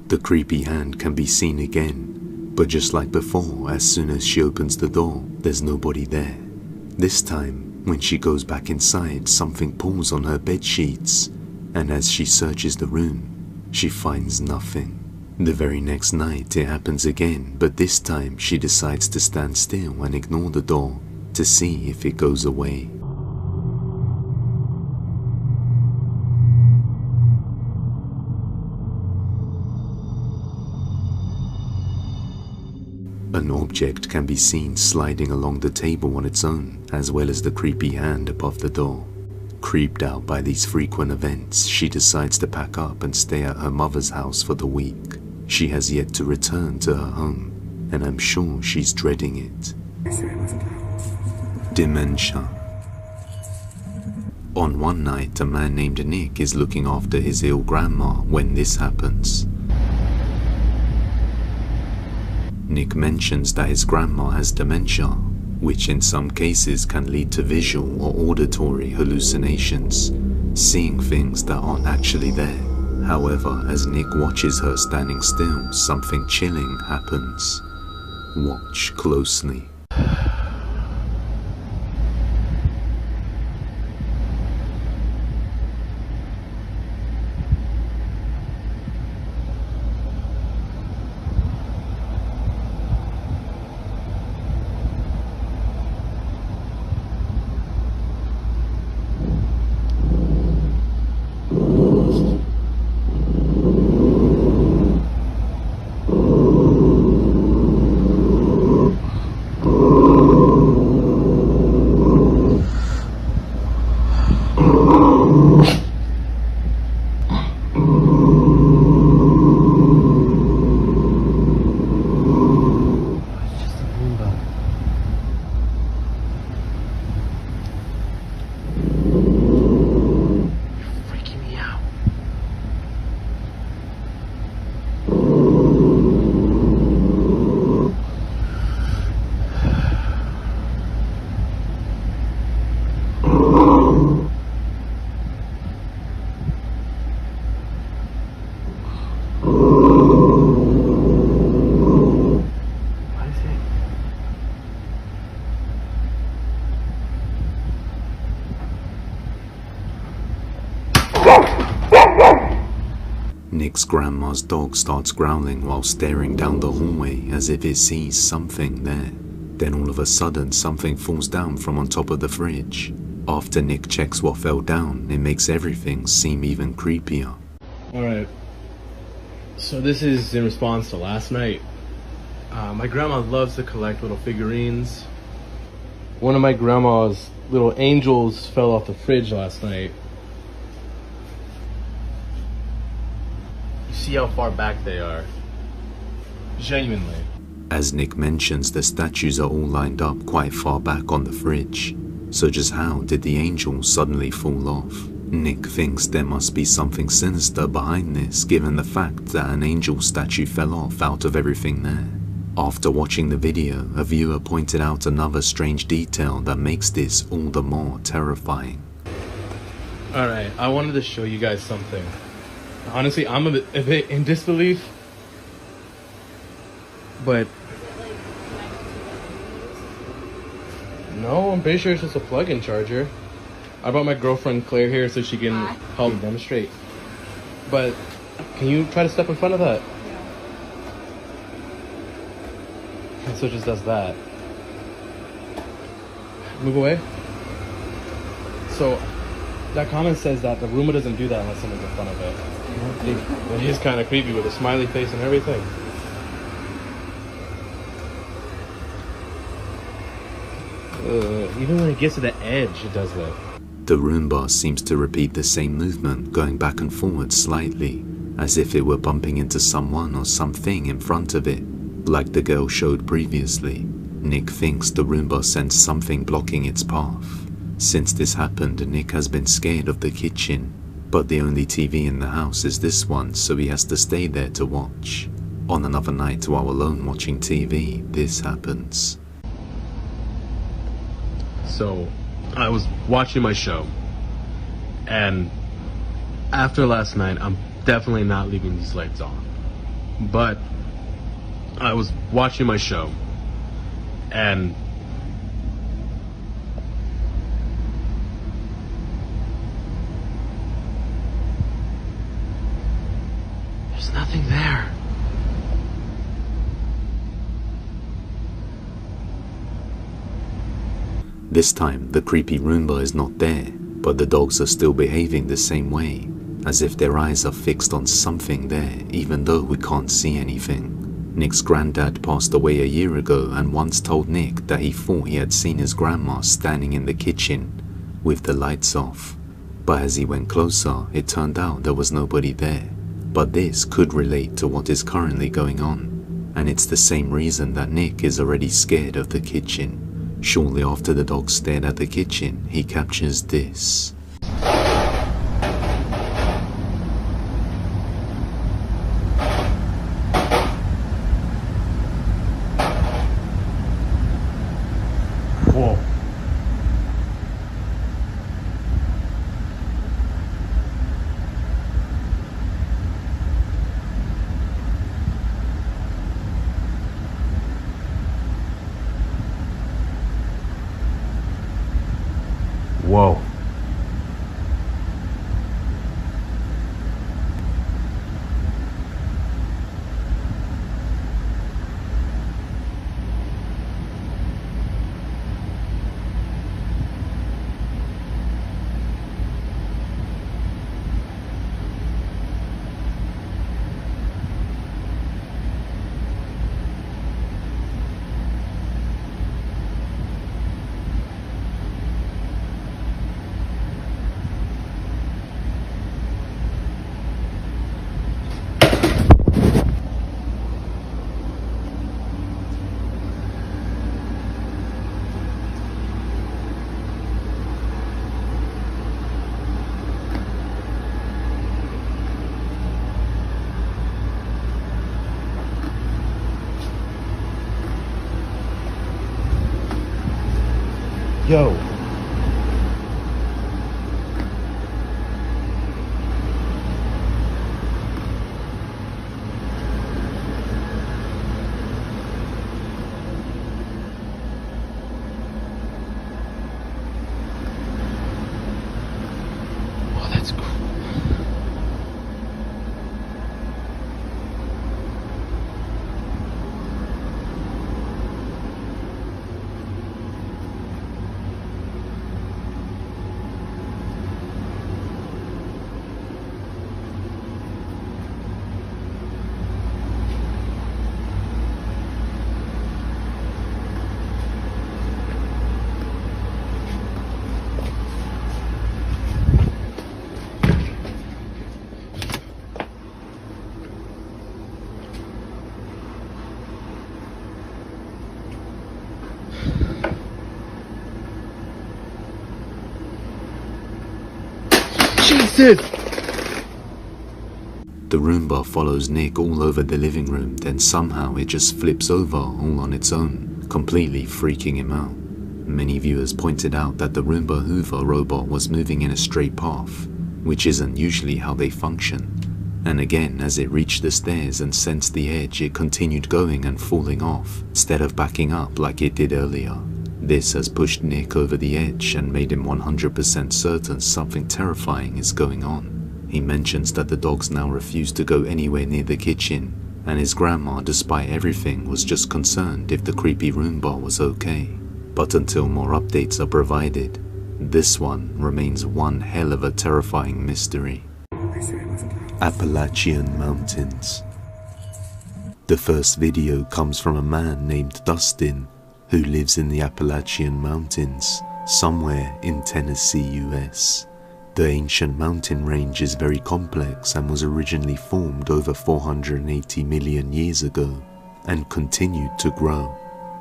Speaker 1: The creepy hand can be seen again, but just like before, as soon as she opens the door, there's nobody there. This time, when she goes back inside, something pulls on her bed sheets, and as she searches the room, she finds nothing. The very next night it happens again, but this time she decides to stand still and ignore the door to see if it goes away. An object can be seen sliding along the table on its own, as well as the creepy hand above the door. Creeped out by these frequent events, she decides to pack up and stay at her mother's house for the week. She has yet to return to her home, and I'm sure she's dreading it. Dementia. On one night, a man named Nick is looking after his ill grandma when this happens. Nick mentions that his grandma has dementia, which in some cases can lead to visual or auditory hallucinations, seeing things that aren't actually there. However, as Nick watches her standing still, something chilling happens. Watch closely. Nick's grandma's dog starts growling while staring down the hallway as if it sees something there. Then all of a sudden something falls down from on top of the fridge. After Nick checks what fell down, it makes everything seem even creepier.
Speaker 18: Alright, so this is in response to last night. My grandma loves to collect little figurines. One of my grandma's little angels fell off the fridge last night. You see how far back they are? Genuinely.
Speaker 1: As Nick mentions, the statues are all lined up quite far back on the fridge. So just how did the angel suddenly fall off? Nick thinks there must be something sinister behind this, given the fact that an angel statue fell off out of everything there. After watching the video, a viewer pointed out another strange detail that makes this all the more terrifying.
Speaker 18: Alright, I wanted to show you guys something. Honestly, I'm a bit in disbelief, but no, I'm pretty sure it's just a plug-in charger. I brought my girlfriend Claire here so she can help demonstrate. But can you try to step in front of that? And so it just does that. Move away. So that comment says that the Roomba doesn't do that unless someone's in front of it. It is kind of creepy with a smiley face and everything. Even when it gets to the edge, it does that.
Speaker 1: The Roomba seems to repeat the same movement, going back and forward slightly, as if it were bumping into someone or something in front of it, like the girl showed previously. Nick thinks the Roomba sensed something blocking its path. Since this happened, Nick has been scared of the kitchen, but the only TV in the house is this one, so he has to stay there to watch. On another night while alone watching TV, this happens.
Speaker 18: So, I was watching my show, and after last night, I'm definitely not leaving these lights on. But I was watching my show, and there's nothing there.
Speaker 1: This time, the creepy Roomba is not there, but the dogs are still behaving the same way, as if their eyes are fixed on something there, even though we can't see anything. Nick's granddad passed away a year ago and once told Nick that he thought he had seen his grandma standing in the kitchen with the lights off. But as he went closer, it turned out there was nobody there. But this could relate to what is currently going on, and it's the same reason that Nick is already scared of the kitchen. Shortly after the dog stared at the kitchen, he captures this.
Speaker 18: Whoa. Whoa. Yo. Oh, that's cool. haunted!
Speaker 1: The Roomba follows Nick all over the living room, then somehow it just flips over all on its own, completely freaking him out. Many viewers pointed out that the Roomba Hoover robot was moving in a straight path, which isn't usually how they function. And again, as it reached the stairs and sensed the edge, it continued going and falling off, instead of backing up like it did earlier. This has pushed Nick over the edge and made him 100% certain something terrifying is going on. He mentions that the dogs now refuse to go anywhere near the kitchen, and his grandma, despite everything, was just concerned if the creepy Roomba was okay. But until more updates are provided, this one remains one hell of a terrifying mystery. Appalachian Mountains. The first video comes from a man named Dustin, who lives in the Appalachian Mountains, somewhere in Tennessee, US. The ancient mountain range is very complex and was originally formed over 480 million years ago and continued to grow.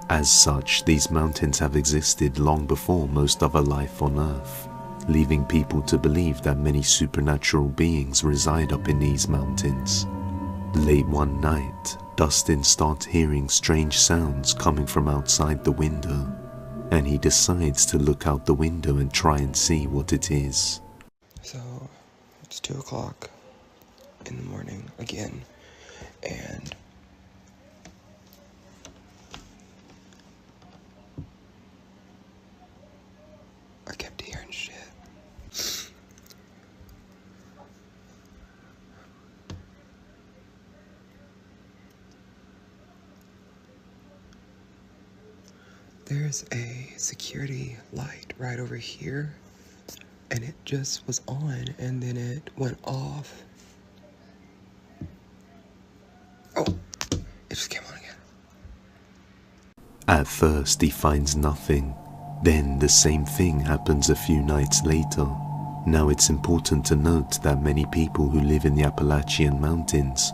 Speaker 1: As such, these mountains have existed long before most other life on Earth, leaving people to believe that many supernatural beings reside up in these mountains. Late one night, Dustin starts hearing strange sounds coming from outside the window, and he decides to look out the window and try and see what it is.
Speaker 19: So, it's 2 o'clock in the morning again, and I kept hearing shit. There's a security light right over here, and it just was on, and then it went off. Oh, it just came on again.
Speaker 1: At first, he finds nothing. Then the same thing happens a few nights later. Now it's important to note that many people who live in the Appalachian Mountains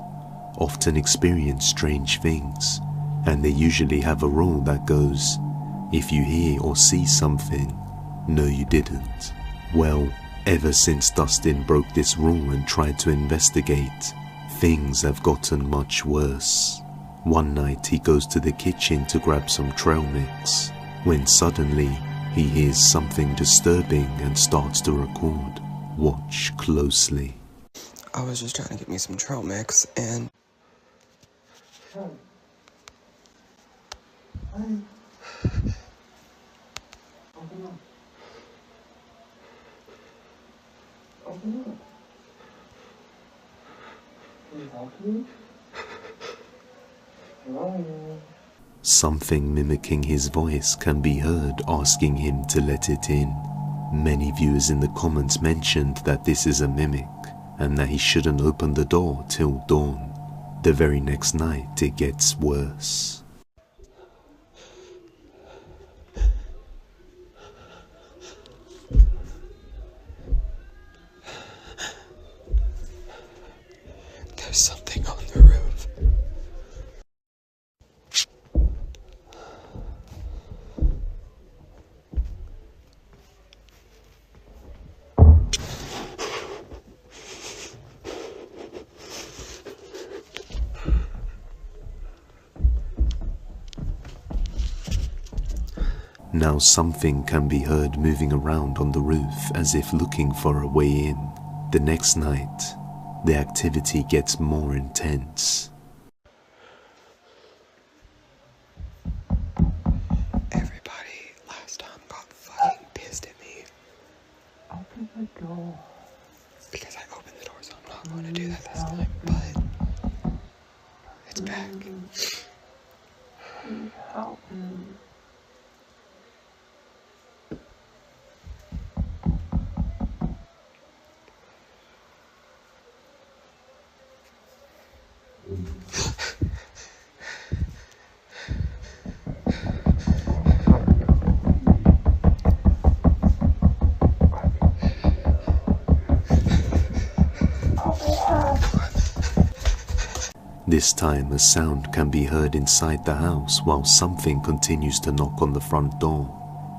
Speaker 1: often experience strange things, and they usually have a rule that goes, if you hear or see something, no you didn't. Well, ever since Dustin broke this rule and tried to investigate, things have gotten much worse. One night he goes to the kitchen to grab some trail mix, when suddenly he hears something disturbing and starts to record. Watch closely.
Speaker 19: I was just trying to get me some trail mix, and
Speaker 1: Something mimicking his voice can be heard asking him to let it in. Many viewers in the comments mentioned that this is a mimic and that he shouldn't open the door till dawn. The very next night it gets worse.
Speaker 19: there's something on the roof.
Speaker 1: Now something can be heard moving around on the roof as if looking for a way in. The next night, the activity gets more intense.
Speaker 19: Everybody last time got fucking pissed at me.
Speaker 13: Open the door.
Speaker 19: Because I opened the door, so I'm not going to do that this time, but it's back.
Speaker 13: Please help me.
Speaker 1: This time a sound can be heard inside the house while something continues to knock on the front door.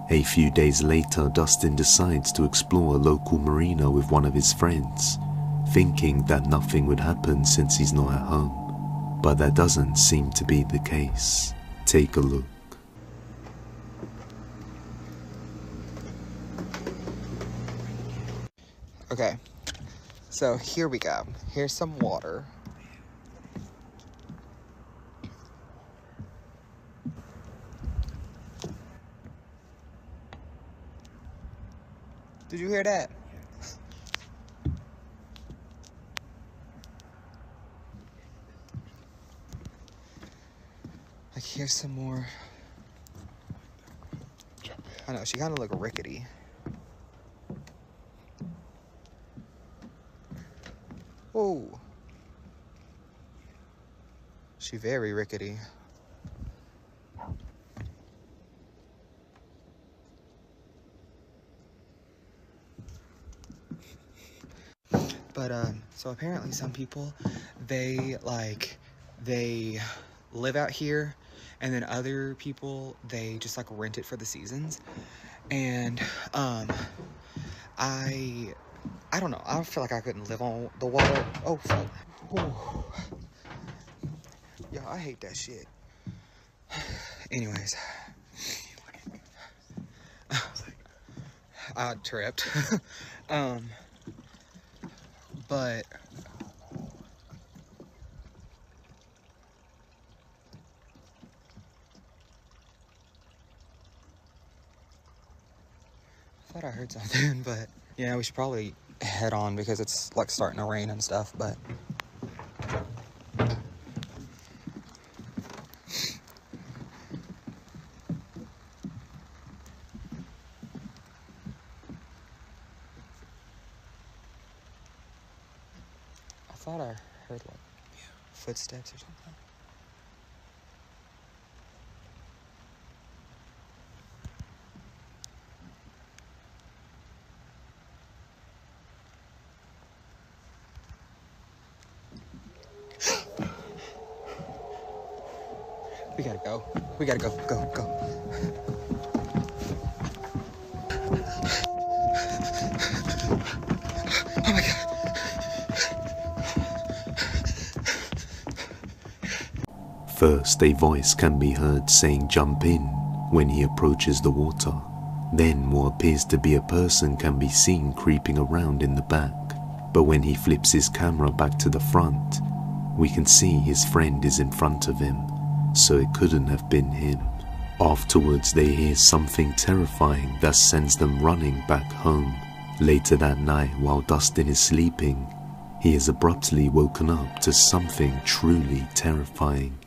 Speaker 1: A few days later, Dustin decides to explore a local marina with one of his friends, thinking that nothing would happen since he's not at home. But that doesn't seem to be the case. Take a look.
Speaker 19: Okay, so here we go. Here's some water. Did you hear that? Like, here's some more. I know, she kind of look rickety. Whoa. She very rickety. But, so apparently some people, they live out here, and then other people, they just, like, rent it for the seasons. And, I don't know. I feel like I couldn't live on the water. Oh, fuck. Oh. Yeah, I hate that shit. Anyways. I tripped. But I thought I heard something, but yeah, we should probably head on because it's like starting to rain and stuff, but I thought I heard like footsteps or something. We gotta go. We gotta go. Go. Oh my God.
Speaker 1: First, a voice can be heard saying jump in when he approaches the water. Then what appears to be a person can be seen creeping around in the back. But when he flips his camera back to the front, we can see his friend is in front of him, so it couldn't have been him. Afterwards, they hear something terrifying that sends them running back home. Later that night, while Dustin is sleeping, he is abruptly woken up to something truly terrifying.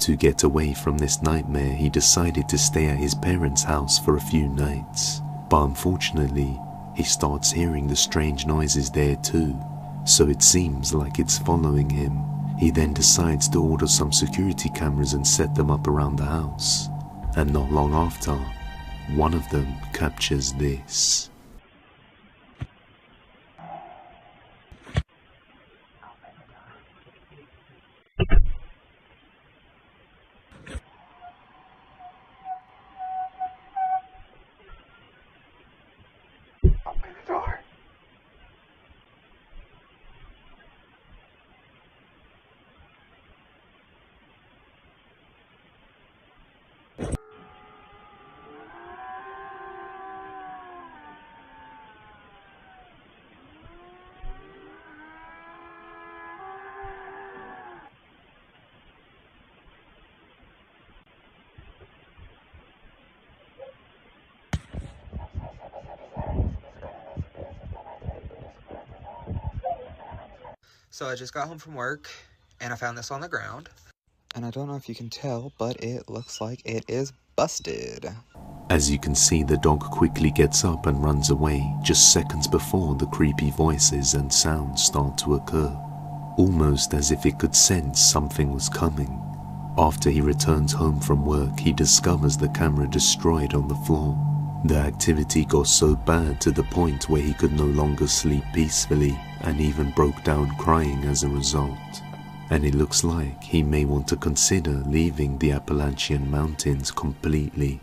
Speaker 1: To get away from this nightmare, he decided to stay at his parents' house for a few nights. But unfortunately, he starts hearing the strange noises there too, so it seems like it's following him. He then decides to order some security cameras and set them up around the house. And not long after, one of them captures this.
Speaker 19: So I just got home from work and I found this on the ground. And I don't know if you can tell, but it looks like it is busted.
Speaker 1: As you can see, the dog quickly gets up and runs away just seconds before the creepy voices and sounds start to occur. almost as if it could sense something was coming. After he returns home from work, he discovers the camera destroyed on the floor. The activity got so bad to the point where he could no longer sleep peacefully and even broke down crying as a result. And it looks like he may want to consider leaving the Appalachian Mountains completely.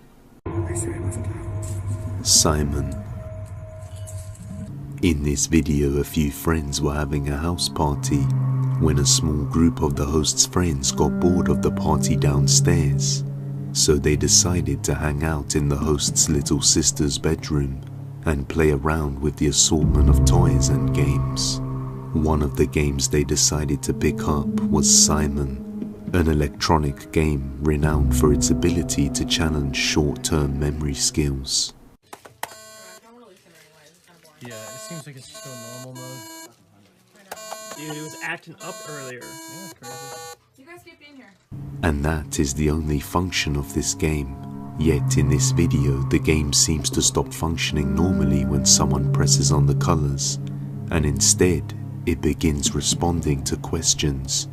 Speaker 1: Simon. In this video, a few friends were having a house party when a small group of the host's friends got bored of the party downstairs, so they decided to hang out in the host's little sister's bedroom and play around with the assortment of toys and games. One of the games they decided to pick up was Simon, an electronic game renowned for its ability to challenge short-term memory skills.
Speaker 20: Yeah, it seems like it's just a normal mode.
Speaker 21: Dude, it was acting up earlier.
Speaker 20: Yeah, it's crazy.
Speaker 12: You guys keep being here.
Speaker 1: And that is the only function of this game. Yet in this video, the game seems to stop functioning normally when someone presses on the colors, and instead, it begins responding to questions,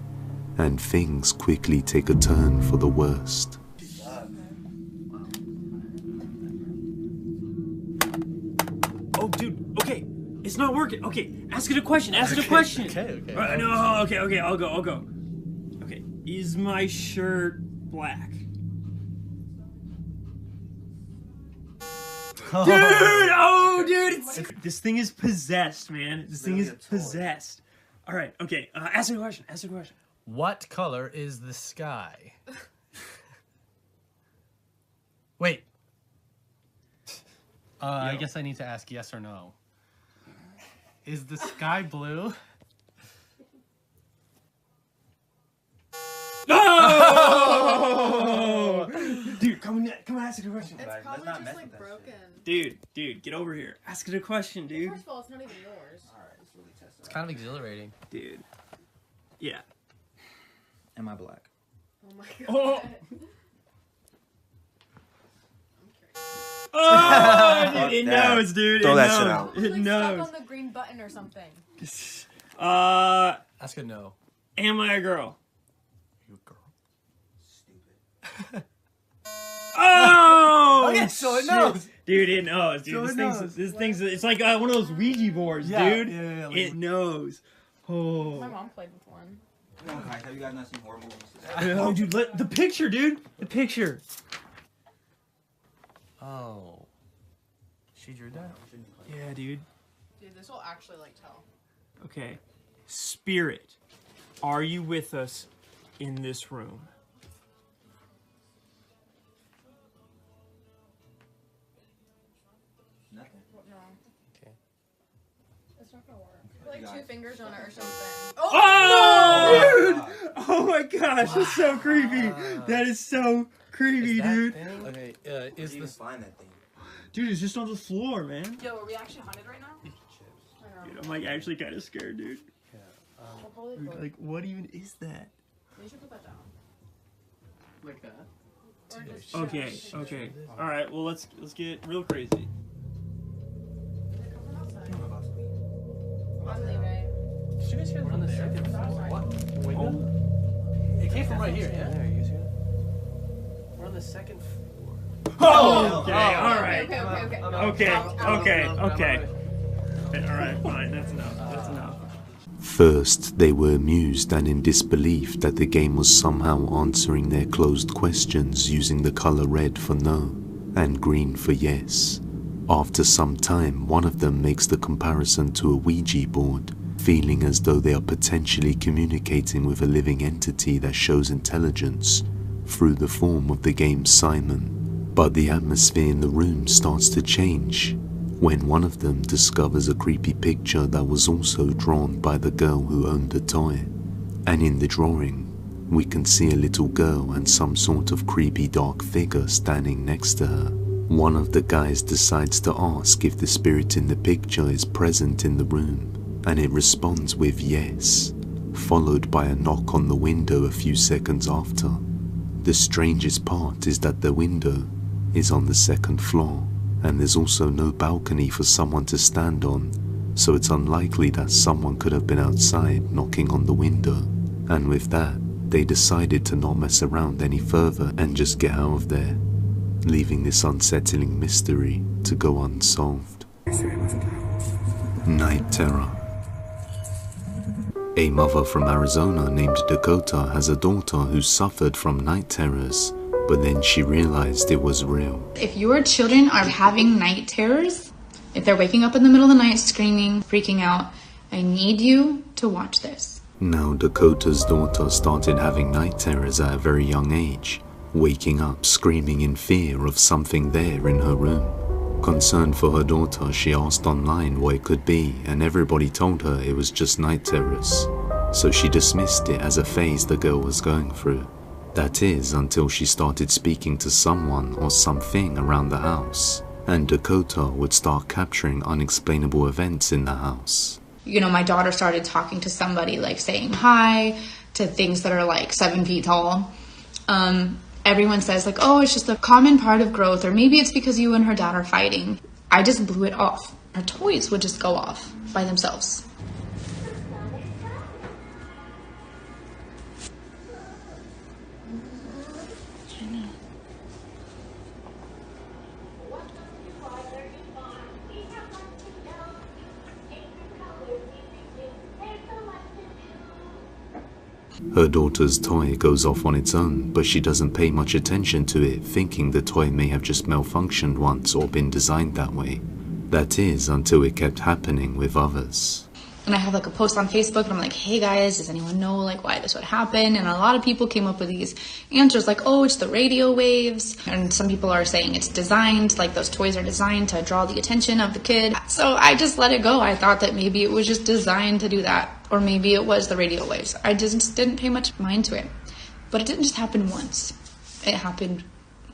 Speaker 1: and things quickly take a turn for the worst.
Speaker 21: Oh, dude, okay. It's not working. Okay, ask it a question. Ask it a question.
Speaker 20: Okay.
Speaker 21: No, okay, I'll go. Okay, is my shirt black? Dude, this thing is possessed, man. This thing is possessed. All right, okay, ask it a question.
Speaker 20: What color is the sky? Wait. I guess I need to ask yes or no. Is the sky blue?
Speaker 21: No! Dude, come on, ask it a question.
Speaker 12: It's probably just like broken.
Speaker 21: Dude, get over here. Ask it a question, dude.
Speaker 12: First of all, it's not even yours.
Speaker 20: It's kind of exhilarating.
Speaker 21: Dude. Yeah.
Speaker 10: Am I black?
Speaker 12: Oh my
Speaker 21: Oh!
Speaker 12: god.
Speaker 21: Oh, dude, it knows, dude.
Speaker 10: Throw
Speaker 21: it
Speaker 10: that
Speaker 21: knows.
Speaker 10: shit out.
Speaker 21: It
Speaker 12: Like
Speaker 21: knows.
Speaker 12: stuck on the green button or something.
Speaker 20: Ask a no.
Speaker 21: Am I a girl?
Speaker 20: You a girl?
Speaker 10: Stupid.
Speaker 21: Oh!
Speaker 20: Okay, so it knows.
Speaker 21: Dude, it knows, dude.
Speaker 20: So
Speaker 21: This thing's it's like one of those Ouija boards, dude.
Speaker 20: Yeah, like,
Speaker 21: it knows. Oh.
Speaker 12: My mom played with one.
Speaker 10: Oh, guys, have you guys not seen horror movies?
Speaker 21: Oh, dude, the picture, dude. The picture.
Speaker 20: Oh. She drew that?
Speaker 21: Yeah, dude.
Speaker 12: Dude, this will actually like tell.
Speaker 21: Okay. Spirit, are you with us in this room?
Speaker 10: Nothing.
Speaker 12: No.
Speaker 20: Okay.
Speaker 12: It's not gonna work. Put like 2 fingers on it or something.
Speaker 21: Oh, dude! Oh my gosh, that's so creepy. That is so creepy, dude.
Speaker 20: Okay, is this
Speaker 10: find that thing?
Speaker 21: Dude, it's just on the floor, man.
Speaker 12: Yo, are we actually haunted right now? I know.
Speaker 21: Dude, I'm like actually kind of scared, dude.
Speaker 12: Well, probably
Speaker 21: Dude, like, what even is that?
Speaker 12: You should put that down.
Speaker 20: like that?
Speaker 12: Or just
Speaker 21: Okay. All right, well let's get real crazy.
Speaker 12: I'm leaving.
Speaker 20: Did you guys hear that on the second floor? What? The window? It came from right here, yeah? You guys hear that? We're on the second floor.
Speaker 21: Oh, okay, all right. Okay. All right, fine. That's enough.
Speaker 1: First, they were amused and in disbelief that the game was somehow answering their closed questions using the color red for no and green for yes. After some time, one of them makes the comparison to a Ouija board, feeling as though they are potentially communicating with a living entity that shows intelligence through the form of the game Simon. But the atmosphere in the room starts to change when one of them discovers a creepy picture that was also drawn by the girl who owned the toy. And in the drawing, we can see a little girl and some sort of creepy dark figure standing next to her. One of the guys decides to ask if the spirit in the picture is present in the room, and it responds with yes, followed by a knock on the window a few seconds after. The strangest part is that the window is on the second floor, and there's also no balcony for someone to stand on, so it's unlikely that someone could have been outside knocking on the window. And with that, they decided to not mess around any further and just get out of there, leaving this unsettling mystery to go unsolved. Night terror. A mother from Arizona named Dakota has a daughter who suffered from night terrors, but then she realized it was real.
Speaker 2: If your children are having night terrors, if they're waking up in the middle of the night screaming, freaking out, I need you to watch this.
Speaker 1: Now Dakota's daughter started having night terrors at a very young age, waking up screaming in fear of something there in her room. Concerned for her daughter, she asked online what it could be, and everybody told her it was just night terrors. So she dismissed it as a phase the girl was going through. That is, until she started speaking to someone or something around the house, and Dakota would start capturing unexplainable events in the house.
Speaker 2: You know, my daughter started talking to somebody, like saying hi, to things that are like 7 feet tall. Everyone says like, oh, it's just a common part of growth, or maybe it's because you and her dad are fighting. I just blew it off. Her toys would just go off by themselves.
Speaker 1: Her daughter's toy goes off on its own, but she doesn't pay much attention to it, thinking the toy may have just malfunctioned once or been designed that way. That is, until it kept happening with others.
Speaker 2: And I have like a post on Facebook and I'm like, hey guys, does anyone know like why this would happen? And a lot of people came up with these answers like, oh, it's the radio waves. And some people are saying it's designed, like those toys are designed to draw the attention of the kid. So I just let it go. I thought that maybe it was just designed to do that. Or maybe it was the radio waves. I just didn't pay much mind to it. But it didn't just happen once. It happened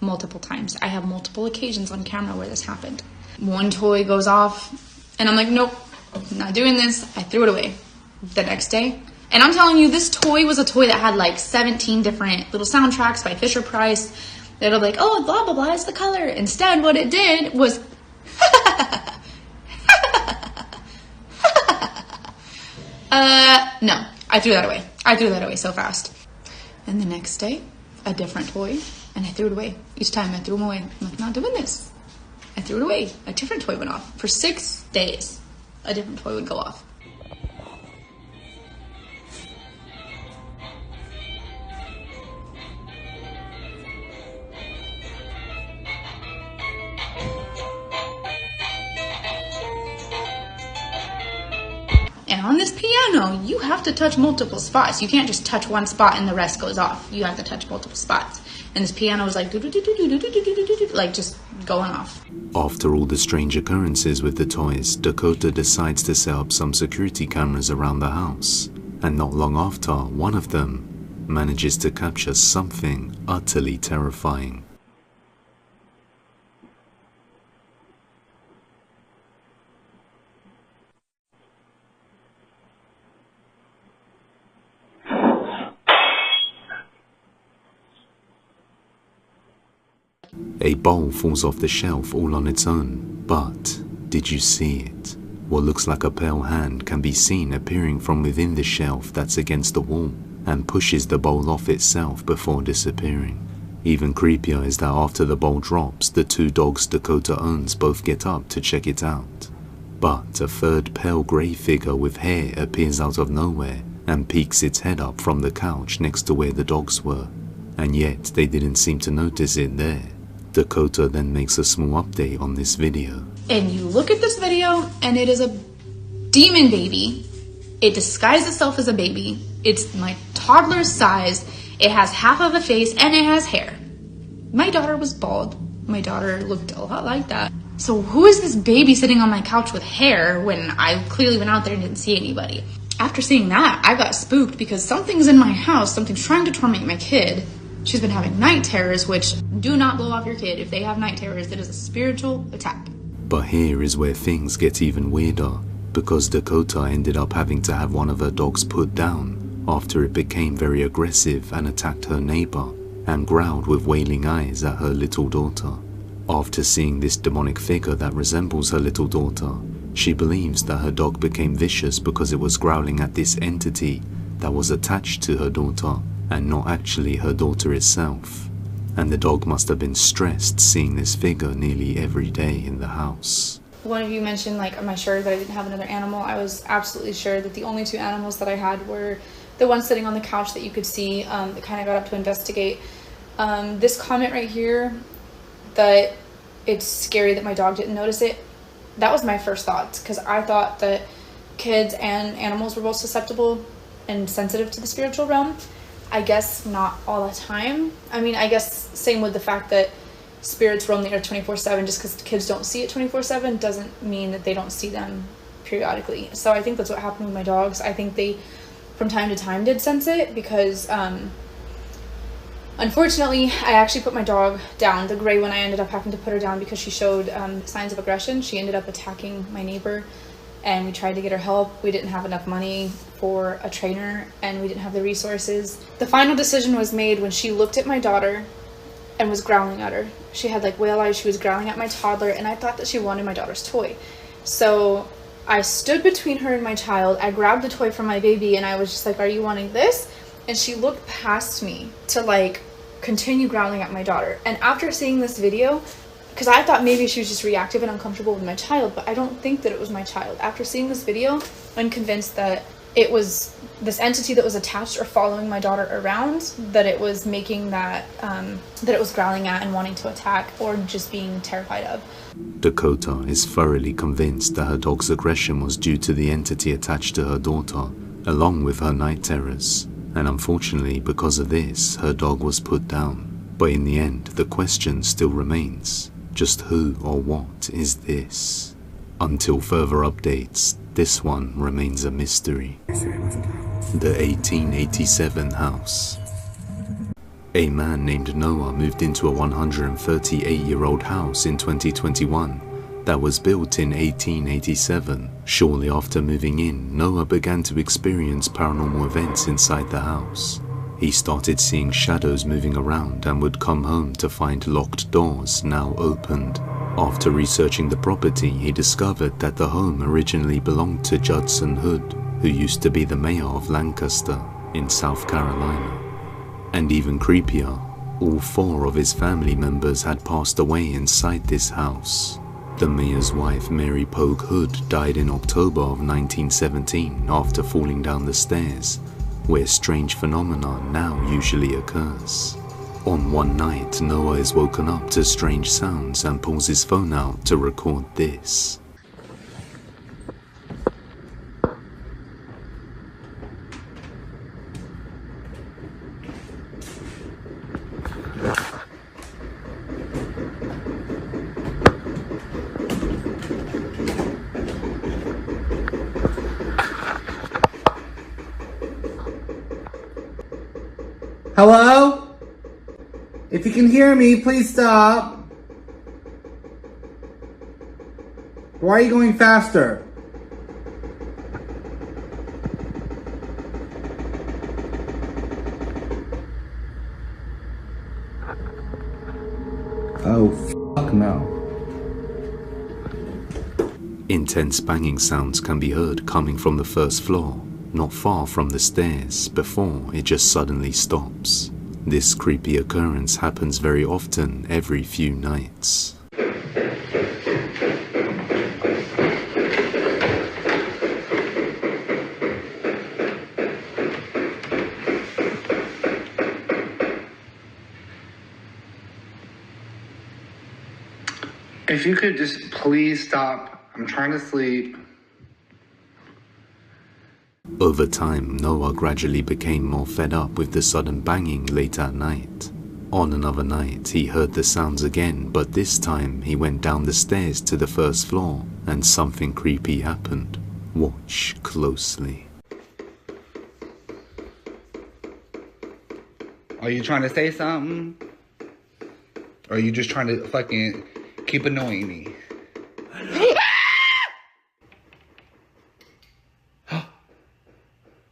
Speaker 2: multiple times. I have multiple occasions on camera where this happened. One toy goes off and I'm like, nope, I'm not doing this. I threw it away the next day. And I'm telling you, this toy was a toy that had like 17 different little soundtracks by Fisher-Price. It'll be like, oh, blah, blah, blah, it's the color. Instead, what it did was... no, I threw that away. I threw that away so fast. And the next day, a different toy, and I threw it away. Each time I threw them away. I'm like, not doing this. I threw it away. A different toy went off. For 6 days, a different toy would go off. And on this piano, you have to touch multiple spots. You can't just touch one spot and the rest goes off. You have to touch multiple spots. And this piano was like, like just going off.
Speaker 1: After all the strange occurrences with the toys, Dakota decides to set up some security cameras around the house. And not long after, one of them manages to capture something utterly terrifying. A bowl falls off the shelf all on its own, but did you see it? What looks like a pale hand can be seen appearing from within the shelf that's against the wall and pushes the bowl off itself before disappearing. Even creepier is that after the bowl drops, the 2 dogs Dakota owns both get up to check it out. But a third pale grey figure with hair appears out of nowhere and peeks its head up from the couch next to where the dogs were, and yet they didn't seem to notice it there. Dakota then makes a small update on this video.
Speaker 2: And you look at this video and it is a demon baby. It disguised itself as a baby. It's my toddler's size. It has half of a face and it has hair. My daughter was bald. My daughter looked a lot like that. So who is this baby sitting on my couch with hair when I clearly went out there and didn't see anybody? After seeing that, I got spooked because something's in my house. Something's trying to torment my kid. She's been having night terrors, which do not blow off your kid. If they have night terrors, it is a spiritual attack.
Speaker 1: But here is where things get even weirder, because Dakota ended up having to have one of her dogs put down after it became very aggressive and attacked her neighbor and growled with wailing eyes at her little daughter. After seeing this demonic figure that resembles her little daughter, She believes that her dog became vicious because it was growling at this entity that was attached to her daughter and not actually her daughter itself. And the dog must have been stressed seeing this figure nearly every day in the house.
Speaker 2: One of you mentioned, like, am I sure that I didn't have another animal? I was absolutely sure that the only two animals that I had were the one sitting on the couch that you could see that kind of got up to investigate. This comment right here, that it's scary that my dog didn't notice it, that was my first thoughts, because I thought that kids and animals were both susceptible and sensitive to the spiritual realm. I guess not all the time. I mean, I guess same with the fact that spirits roam the earth 24/7. Just because kids don't see it 24/7 doesn't mean that they don't see them periodically. So I think that's what happened with my dogs. I think they from time to time did sense it, because unfortunately I actually put my dog down. The gray one, I ended up having to put her down because she showed signs of aggression. She ended up attacking my neighbor, and we tried to get her help. We didn't have enough money for a trainer, and we didn't have the resources. The final decision was made when she looked at my daughter and was growling at her. She had like whale eyes. She was growling at my toddler, and I thought that she wanted my daughter's toy. So I stood between her and my child. I grabbed the toy from my baby, and I was just like, are you wanting this? And she looked past me to like continue growling at my daughter. And after seeing this video, because I thought maybe she was just reactive and uncomfortable with my child, but I don't think that it was my child. After seeing this video, I'm convinced that it was this entity that was attached or following my daughter around, that it was making that, that it was growling at and wanting to attack, or just being terrified of.
Speaker 1: Dakota is thoroughly convinced that her dog's aggression was due to the entity attached to her daughter, along with her night terrors. And unfortunately, because of this, her dog was put down. But in the end, the question still remains. Just who or what is this? Until further updates, this one remains a mystery. The 1887 house. A man named Noah moved into a 138-year-old house in 2021 that was built in 1887. Shortly after moving in, Noah began to experience paranormal events inside the house. He started seeing shadows moving around and would come home to find locked doors now opened. After researching the property, he discovered that the home originally belonged to Judson Hood, who used to be the mayor of Lancaster in South Carolina. And even creepier, all 4 of his family members had passed away inside this house. The mayor's wife, Mary Pogue Hood, died in October of 1917 after falling down the stairs, where strange phenomena now usually occurs. On one night, Noah is woken up to strange sounds and pulls his phone out to record this.
Speaker 21: Hello? If you can hear me, please stop. Why are you going faster? Oh, fuck no.
Speaker 1: Intense banging sounds can be heard coming from the first floor, not far from the stairs, before it just suddenly stops. This creepy occurrence happens very often every few nights.
Speaker 21: If you could just please stop. I'm trying to sleep.
Speaker 1: Over time, Noah gradually became more fed up with the sudden banging late at night. On another night, he heard the sounds again, but this time he went down the stairs to the first floor and something creepy happened. Watch closely.
Speaker 21: Are you trying to say something? Or are you just trying to fucking keep annoying me?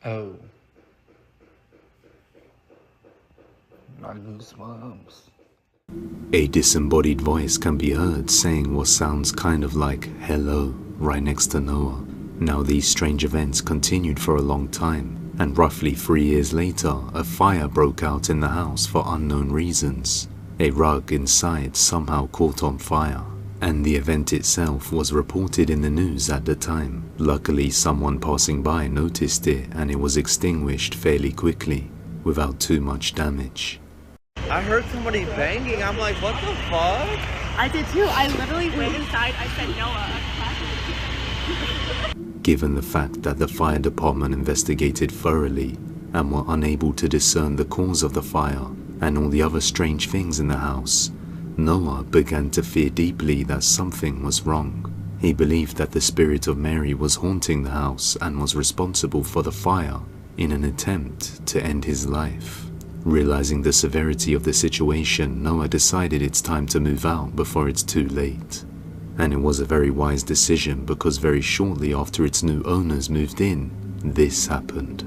Speaker 21: Oh. My goosebumps.
Speaker 1: A disembodied voice can be heard saying what sounds kind of like hello. right next to Noah. Now these strange events continued for a long time, and roughly 3 years later, a fire broke out in the house for unknown reasons. A rug inside somehow caught on fire, and the event itself was reported in the news at the time. Luckily, someone passing by noticed it and it was extinguished fairly quickly, without too much damage.
Speaker 4: I heard somebody banging. I'm like, what the fuck?
Speaker 22: I did too. I literally went inside. I said, Noah.
Speaker 1: Given the fact that the fire department investigated thoroughly and were unable to discern the cause of the fire and all the other strange things in the house, Noah began to fear deeply that something was wrong. He believed that the spirit of Mary was haunting the house and was responsible for the fire in an attempt to end his life. Realizing the severity of the situation, Noah decided it's time to move out before it's too late. And it was a very wise decision because very shortly after its new owners moved in, this happened.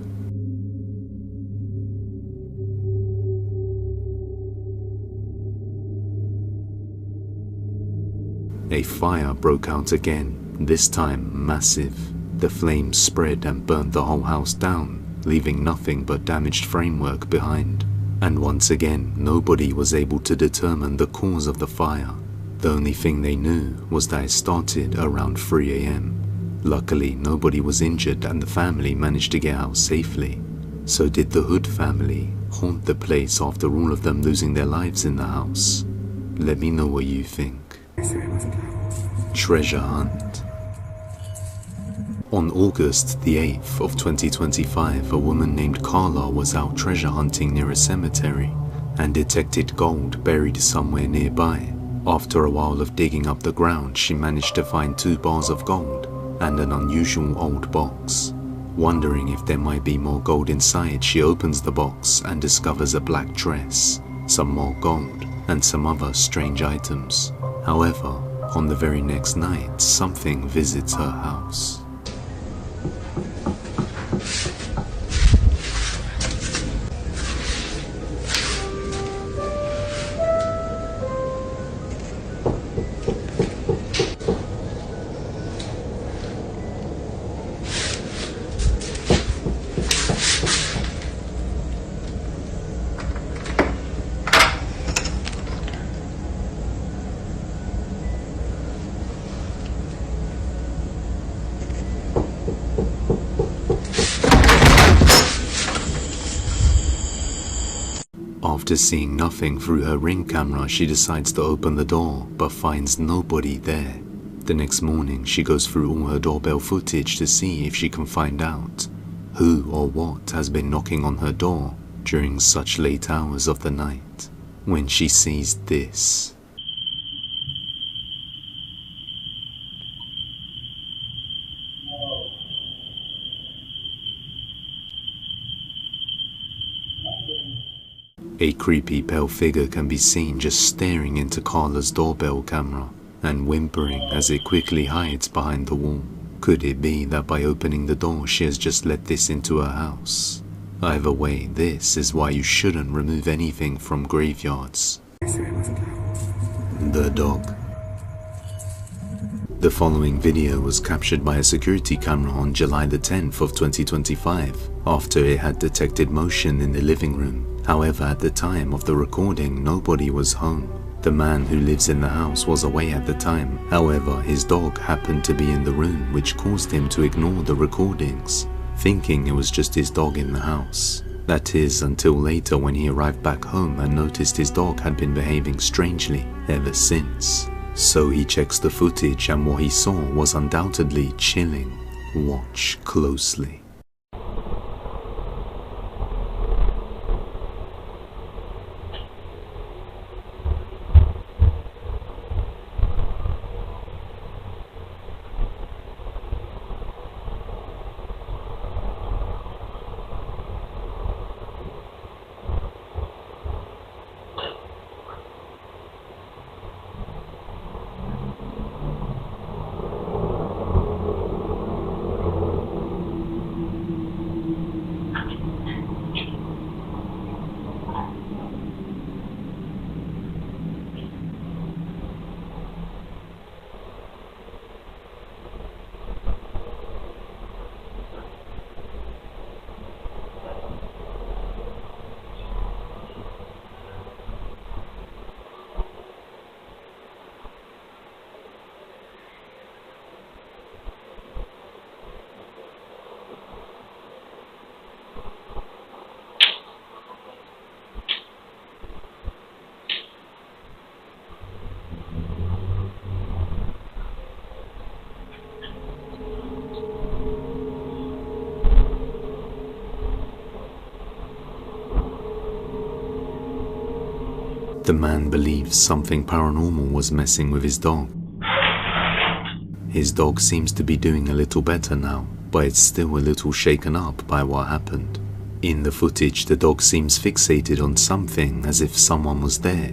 Speaker 1: A fire broke out again, this time massive. The flames spread and burned the whole house down, leaving nothing but damaged framework behind. And once again, nobody was able to determine the cause of the fire. The only thing they knew was that it started around 3 AM. Luckily, nobody was injured and the family managed to get out safely. So did the Hood family haunt the place after all of them losing their lives in the house? Let me know what you think. Treasure hunt. On August the 8th of 2025, a woman named Carla was out treasure hunting near a cemetery and detected gold buried somewhere nearby. After a while of digging up the ground, she managed to find 2 bars of gold and an unusual old box. Wondering if there might be more gold inside, she opens the box and discovers a black dress, some more gold, and some other strange items. However, on the very next night, something visits her house. After seeing nothing through her Ring camera, she decides to open the door, but finds nobody there. The next morning, she goes through all her doorbell footage to see if she can find out who or what has been knocking on her door during such late hours of the night. When she sees this. A creepy pale figure can be seen just staring into Carla's doorbell camera and whimpering as it quickly hides behind the wall. Could it be that by opening the door she has just let this into her house? Either way, this is why you shouldn't remove anything from graveyards. The dog. The following video was captured by a security camera on July the 10th of 2025 after it had detected motion in the living room. However, at the time of the recording, nobody was home. The man who lives in the house was away at the time. However, his dog happened to be in the room, which caused him to ignore the recordings, thinking it was just his dog in the house. That is, until later when he arrived back home and noticed his dog had been behaving strangely ever since. So he checks the footage and what he saw was undoubtedly chilling. Watch closely. The man believes something paranormal was messing with his dog. His dog seems to be doing a little better now, but it's still a little shaken up by what happened. In the footage, the dog seems fixated on something as if someone was there,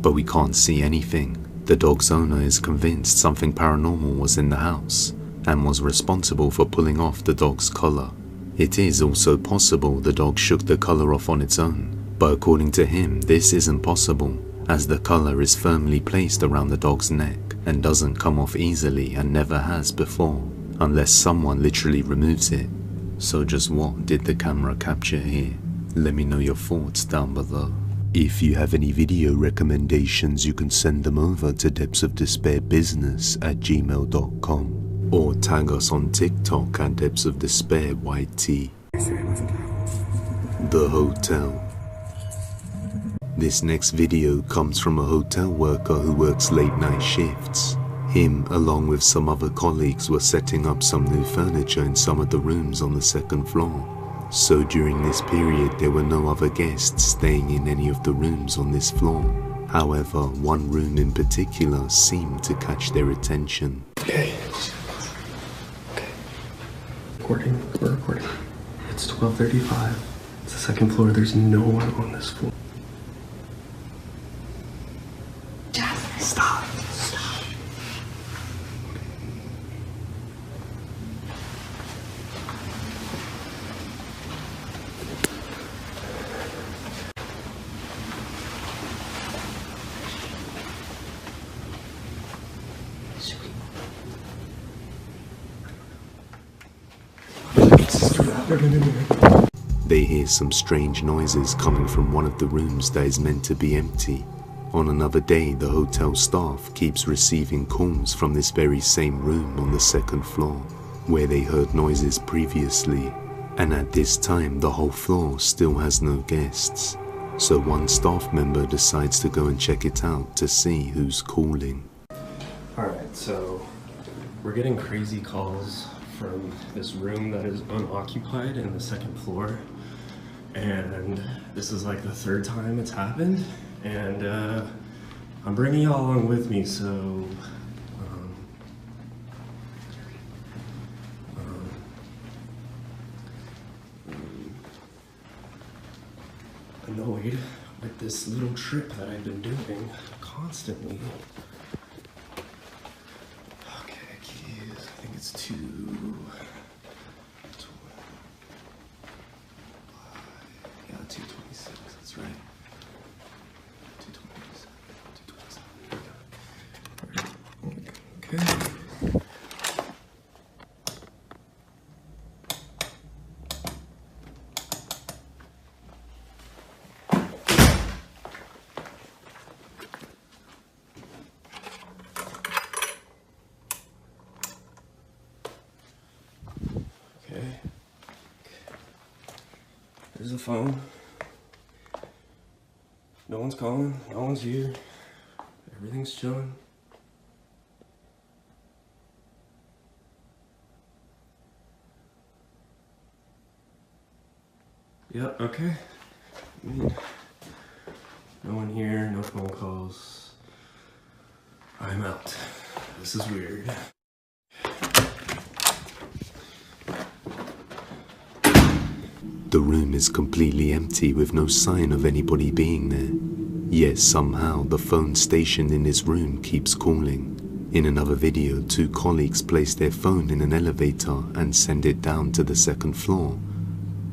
Speaker 1: but we can't see anything. The dog's owner is convinced something paranormal was in the house and was responsible for pulling off the dog's collar. It is also possible the dog shook the collar off on its own, but according to him, this isn't possible, as the collar is firmly placed around the dog's neck and doesn't come off easily and never has before, unless someone literally removes it. So just what did the camera capture here? Let me know your thoughts down below. If you have any video recommendations, you can send them over to depthsofdespairbusiness@gmail.com or tag us on TikTok at depthsofdespairyt. The hotel. This next video comes from a hotel worker who works late night shifts. Him, along with some other colleagues, were setting up some new furniture in some of the rooms on the second floor. So during this period, there were no other guests staying in any of the rooms on this floor. However, one room in particular seemed to catch their attention.
Speaker 3: Okay. Recording, we're recording. It's 12:35. It's the second floor. There's no one on this floor. Stop.
Speaker 1: They hear some strange noises coming from one of the rooms that is meant to be empty. On another day, the hotel staff keeps receiving calls from this very same room on the second floor, where they heard noises previously, and at this time the whole floor still has no guests. So one staff member decides to go and check it out to see who's calling.
Speaker 3: Alright, so we're getting crazy calls from this room that is unoccupied in the second floor, and this is like the third time it's happened, and I'm bringing y'all along with me, so annoyed with this little trip that I've been doing constantly. Okay, keys, I think it's 2. Yeah, 226, that's right. 227, 227. Okay. There's the phone. No one's calling, no one's here. Everything's chilling. Yep, okay. No one here, no phone calls. I'm out. This is weird.
Speaker 1: The room is completely empty with no sign of anybody being there. Yet somehow the phone stationed in his room keeps calling. In another video, 2 colleagues place their phone in an elevator and send it down to the second floor,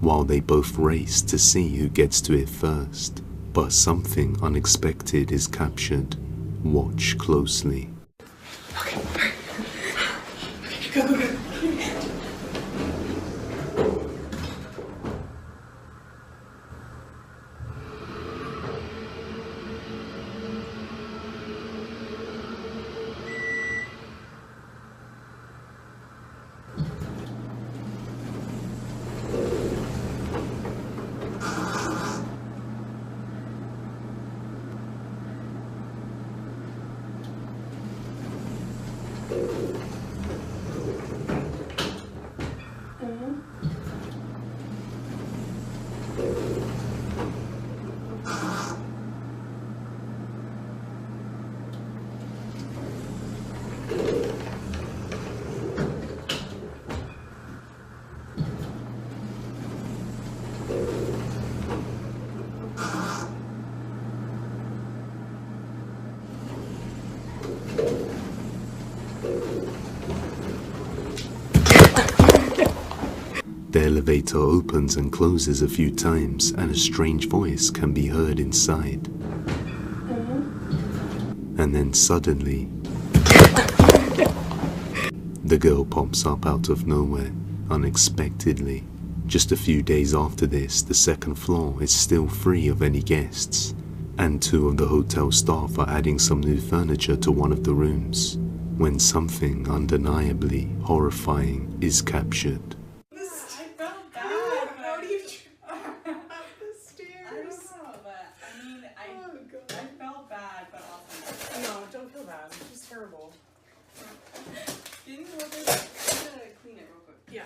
Speaker 1: while they both race to see who gets to it first. But something unexpected is captured. Watch closely.
Speaker 12: Go.
Speaker 1: The elevator opens and closes a few times, and a strange voice can be heard inside. And then suddenly, the girl pops up out of nowhere, unexpectedly. Just a few days after this, the second floor is still free of any guests, and 2 of the hotel staff are adding some new furniture to one of the rooms, when something undeniably horrifying is captured.
Speaker 12: Terrible. Didn't you look at it? I'm gonna clean it real quick. Yeah.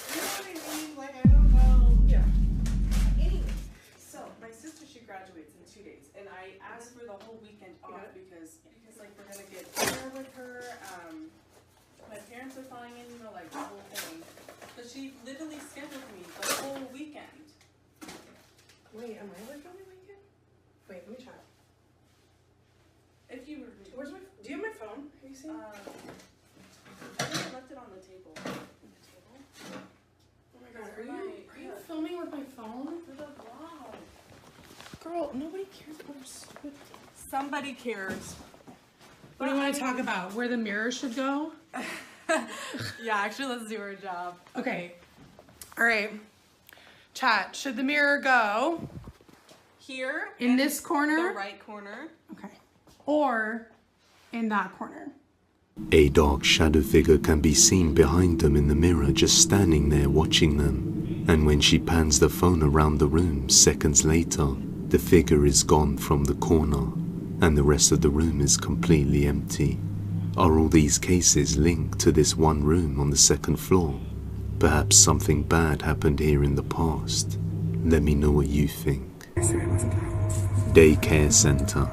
Speaker 12: You know what I mean? Like, I don't know. Yeah. Anyway, so my sister, she graduates in 2 days, and I asked for the whole weekend off because like we're gonna get dinner with her. My parents are flying in, you know, like the whole thing. So she literally scheduled me the whole weekend. Wait, am I like on the weekend? Wait, let me try. If you were, where's my? Do you have my phone? Have you seen? I think I left it on the table. The table? Oh my god, are you filming with my phone? For the vlog. Girl, nobody cares about our stupid. Somebody cares. What do you want to talk about? Where the mirror should go? Yeah, actually, let's do our job. Okay. All right. Chat. Should the mirror go here in this corner? The right corner. Okay. Or in that corner.
Speaker 1: A dark shadow figure can be seen behind them in the mirror, just standing there watching them. And when she pans the phone around the room seconds later, the figure is gone from the corner, and the rest of the room is completely empty. Are all these cases linked to this one room on the second floor? Perhaps something bad happened here in the past. Let me know what you think. Daycare Center.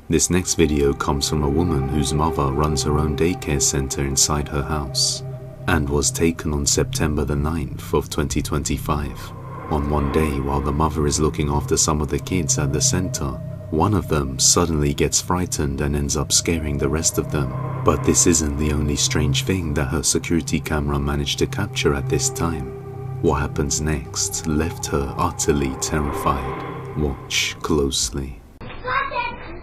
Speaker 1: This next video comes from a woman whose mother runs her own daycare center inside her house, and was taken on September the 9th of 2025. On one day, while the mother is looking after some of the kids at the center, one of them suddenly gets frightened and ends up scaring the rest of them. But this isn't the only strange thing that her security camera managed to capture at this time. What happens next left her utterly terrified. Watch closely.
Speaker 15: What happened?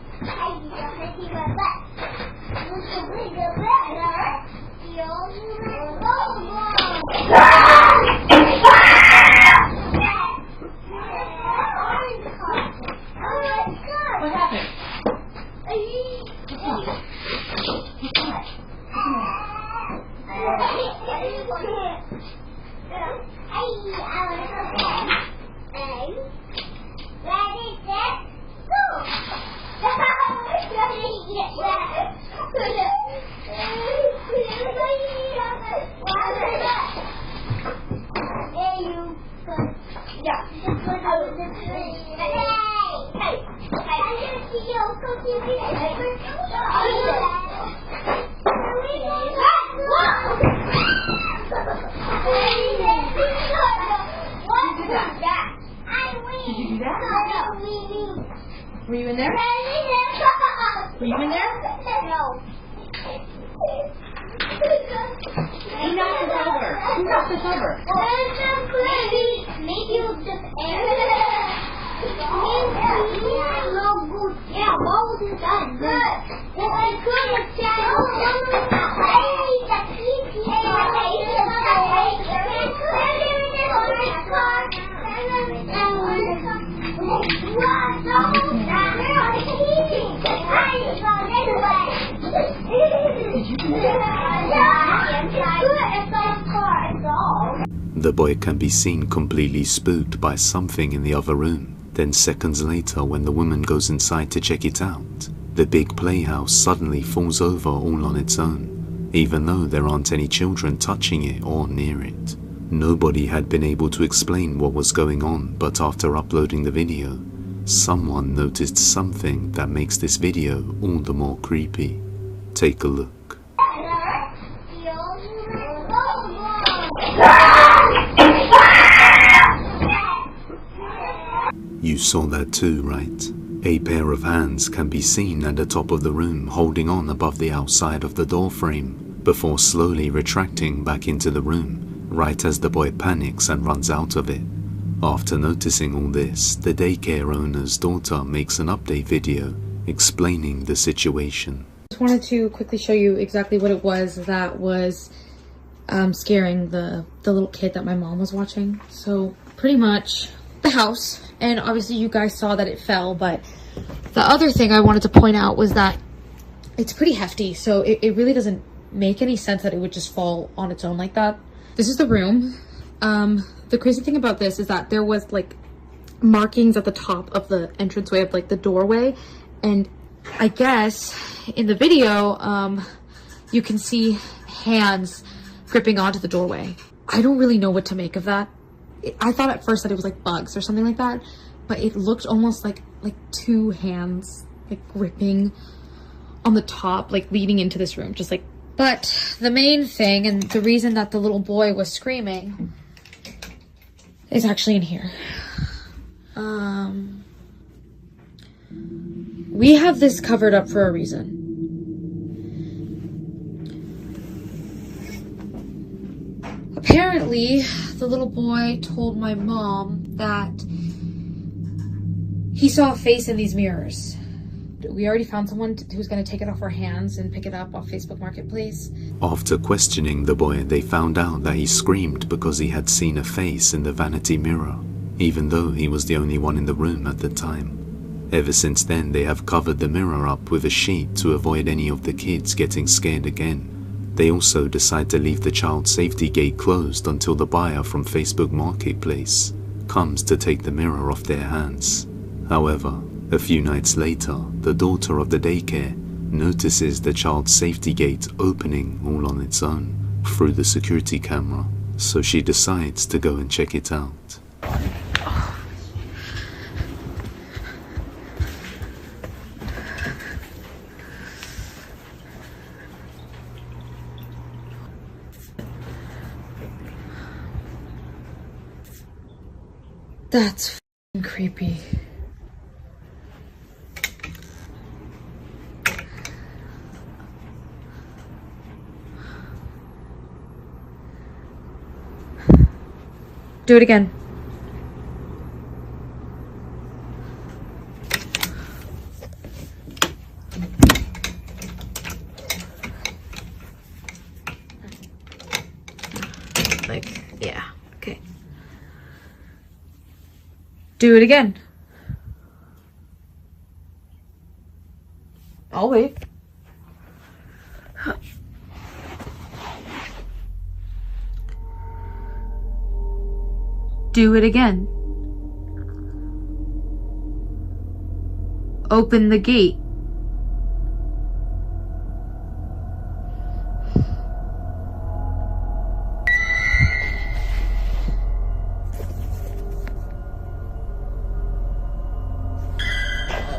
Speaker 15: Did you do that? Were you in there? Were you in there? No. Who knocked this over? Who knocked this over? Maybe it was just air. Yeah, what was it done? Good. Well, I couldn't
Speaker 1: The boy can be seen completely spooked by something in the other room. Then seconds later, when the woman goes inside to check it out, the big playhouse suddenly falls over all on its own, even though there aren't any children touching it or near it. Nobody had been able to explain what was going on, but after uploading the video, someone noticed something that makes this video all the more creepy. Take a look. You saw that too, right? A pair of hands can be seen at the top of the room holding on above the outside of the door frame, before slowly retracting back into the room, right as the boy panics and runs out of it. After noticing all this, the daycare owner's daughter makes an update video explaining the situation.
Speaker 2: Just wanted to quickly show you exactly what it was that was scaring the little kid that my mom was watching. So pretty much the house, and obviously you guys saw that it fell, but the other thing I wanted to point out was that it's pretty hefty, so it really doesn't make any sense that it would just fall on its own like that. This is the room. The crazy thing about this is that there was like markings at the top of the entranceway of like the doorway, and I guess in the video you can see hands gripping onto the doorway. I don't really know what to make of that. I thought at first that it was like bugs or something like that, but it looked almost like two hands like gripping on the top, like leading into this room, just like. But the main thing, and the reason that the little boy was screaming, is actually in here. We have this covered up for a reason. Apparently, the little boy told my mom that he saw a face in these mirrors. We already found someone who's going to take it off our hands and pick it up off Facebook Marketplace.
Speaker 1: After questioning the boy, they found out that he screamed because he had seen a face in the vanity mirror, even though he was the only one in the room at the time. Ever since then, they have covered the mirror up with a sheet to avoid any of the kids getting scared again. They also decide to leave the child safety gate closed until the buyer from Facebook Marketplace comes to take the mirror off their hands. However, a few nights later, the daughter of the daycare notices the child safety gate opening all on its own through the security camera, so she decides to go and check it out.
Speaker 2: That's f***ing creepy. Do it again. Like, yeah, okay. Do it again. I'll wait. Do it again. Open the gate.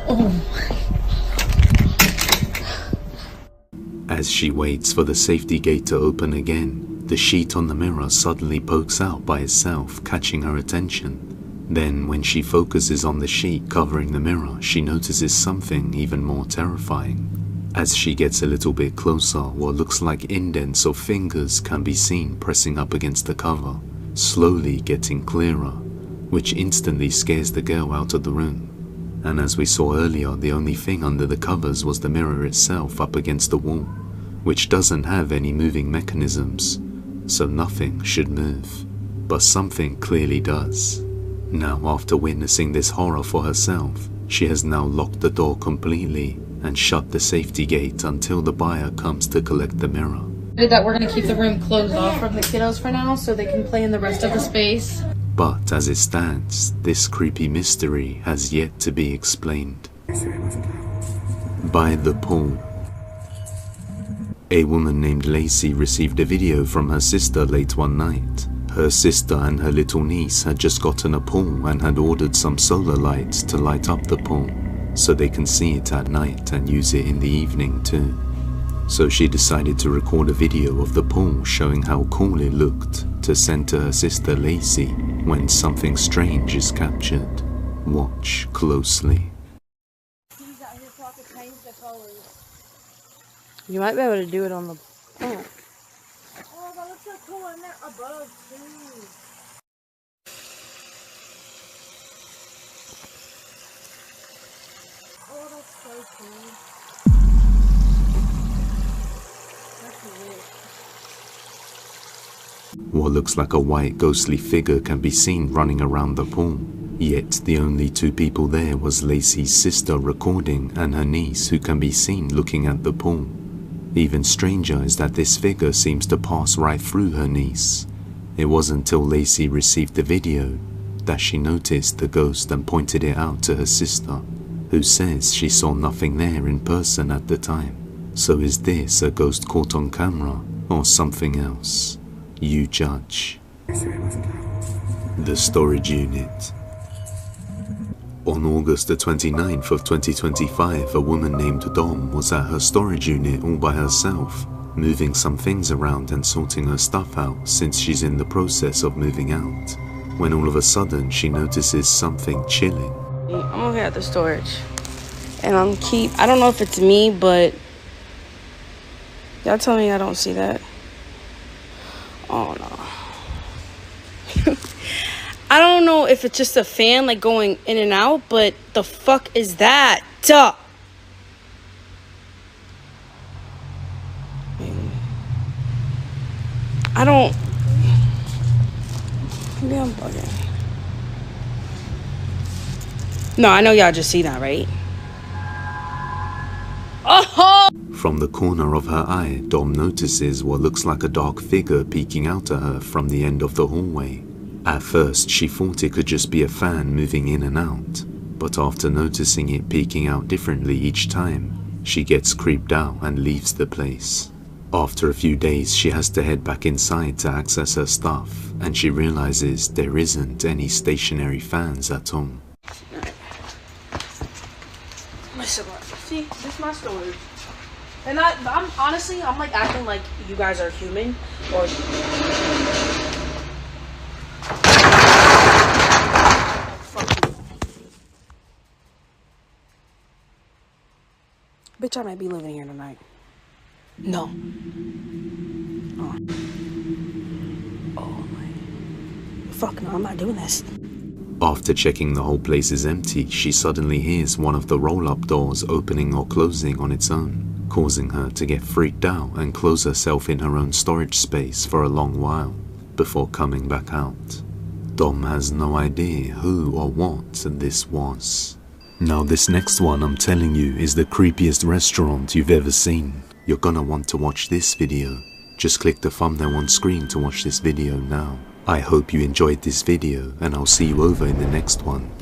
Speaker 2: Oh my.
Speaker 1: As she waits for the safety gate to open again, the sheet on the mirror suddenly pokes out by itself, catching her attention. Then, when she focuses on the sheet covering the mirror, she notices something even more terrifying. As she gets a little bit closer, what looks like indents of fingers can be seen pressing up against the cover, slowly getting clearer, which instantly scares the girl out of the room. And as we saw earlier, the only thing under the covers was the mirror itself up against the wall, which doesn't have any moving mechanisms, so nothing should move. But something clearly does. Now, after witnessing this horror for herself, she has now locked the door completely and shut the safety gate until the buyer comes to collect the mirror.
Speaker 2: That we're going to keep the room closed off from the kiddos for now so they can play in the rest of the space.
Speaker 1: But as it stands, this creepy mystery has yet to be explained. By the pool. A woman named Lacey received a video from her sister late one night. Her sister and her little niece had just gotten a pool and had ordered some solar lights to light up the pool, so they can see it at night and use it in the evening too. So she decided to record a video of the pool showing how cool it looked to send to her sister Lacey when something strange is captured. Watch closely.
Speaker 7: You might be able to do it on the plant.
Speaker 17: Oh, that looks so cool in there above too. Oh, that's so cool. That's lit.
Speaker 1: What looks like a white ghostly figure can be seen running around the pool. Yet the only two people there was Lacey's sister recording and her niece, who can be seen looking at the pool. Even stranger is that this figure seems to pass right through her niece. It wasn't until Lacey received the video that she noticed the ghost and pointed it out to her sister, who says she saw nothing there in person at the time. So is this a ghost caught on camera or something else? You judge. The storage unit. On August the 29th of 2025, a woman named Dom was at her storage unit all by herself, moving some things around and sorting her stuff out since she's in the process of moving out, when all of a sudden she notices something chilling.
Speaker 7: I'm over here at the storage, and I don't know if it's me, but y'all tell me I don't see that. Oh no. I don't know if it's just a fan like going in and out, but the fuck is that? I don't. Maybe I'm bugging. No, I know y'all just see that, right? Oh!
Speaker 1: From the corner of her eye, Dom notices what looks like a dark figure peeking out at her from the end of the hallway. At first, she thought it could just be a fan moving in and out, but after noticing it peeking out differently each time, she gets creeped out and leaves the place. After a few days, she has to head back inside to access her stuff, and she realizes there isn't any stationary fans at all.
Speaker 7: See, this is my storage. And I'm honestly, I'm like acting like you guys are human, or... Bitch, I might be living here tonight. No. Oh. Oh my. Fuck no, I'm not doing this.
Speaker 1: After checking the whole place is empty, she suddenly hears one of the roll-up doors opening or closing on its own, causing her to get freaked out and close herself in her own storage space for a long while, before coming back out. Dom has no idea who or what this was. Now this next one I'm telling you is the creepiest restaurant you've ever seen. You're gonna want to watch this video. Just click the thumbnail on screen to watch this video now. I hope you enjoyed this video, and I'll see you over in the next one.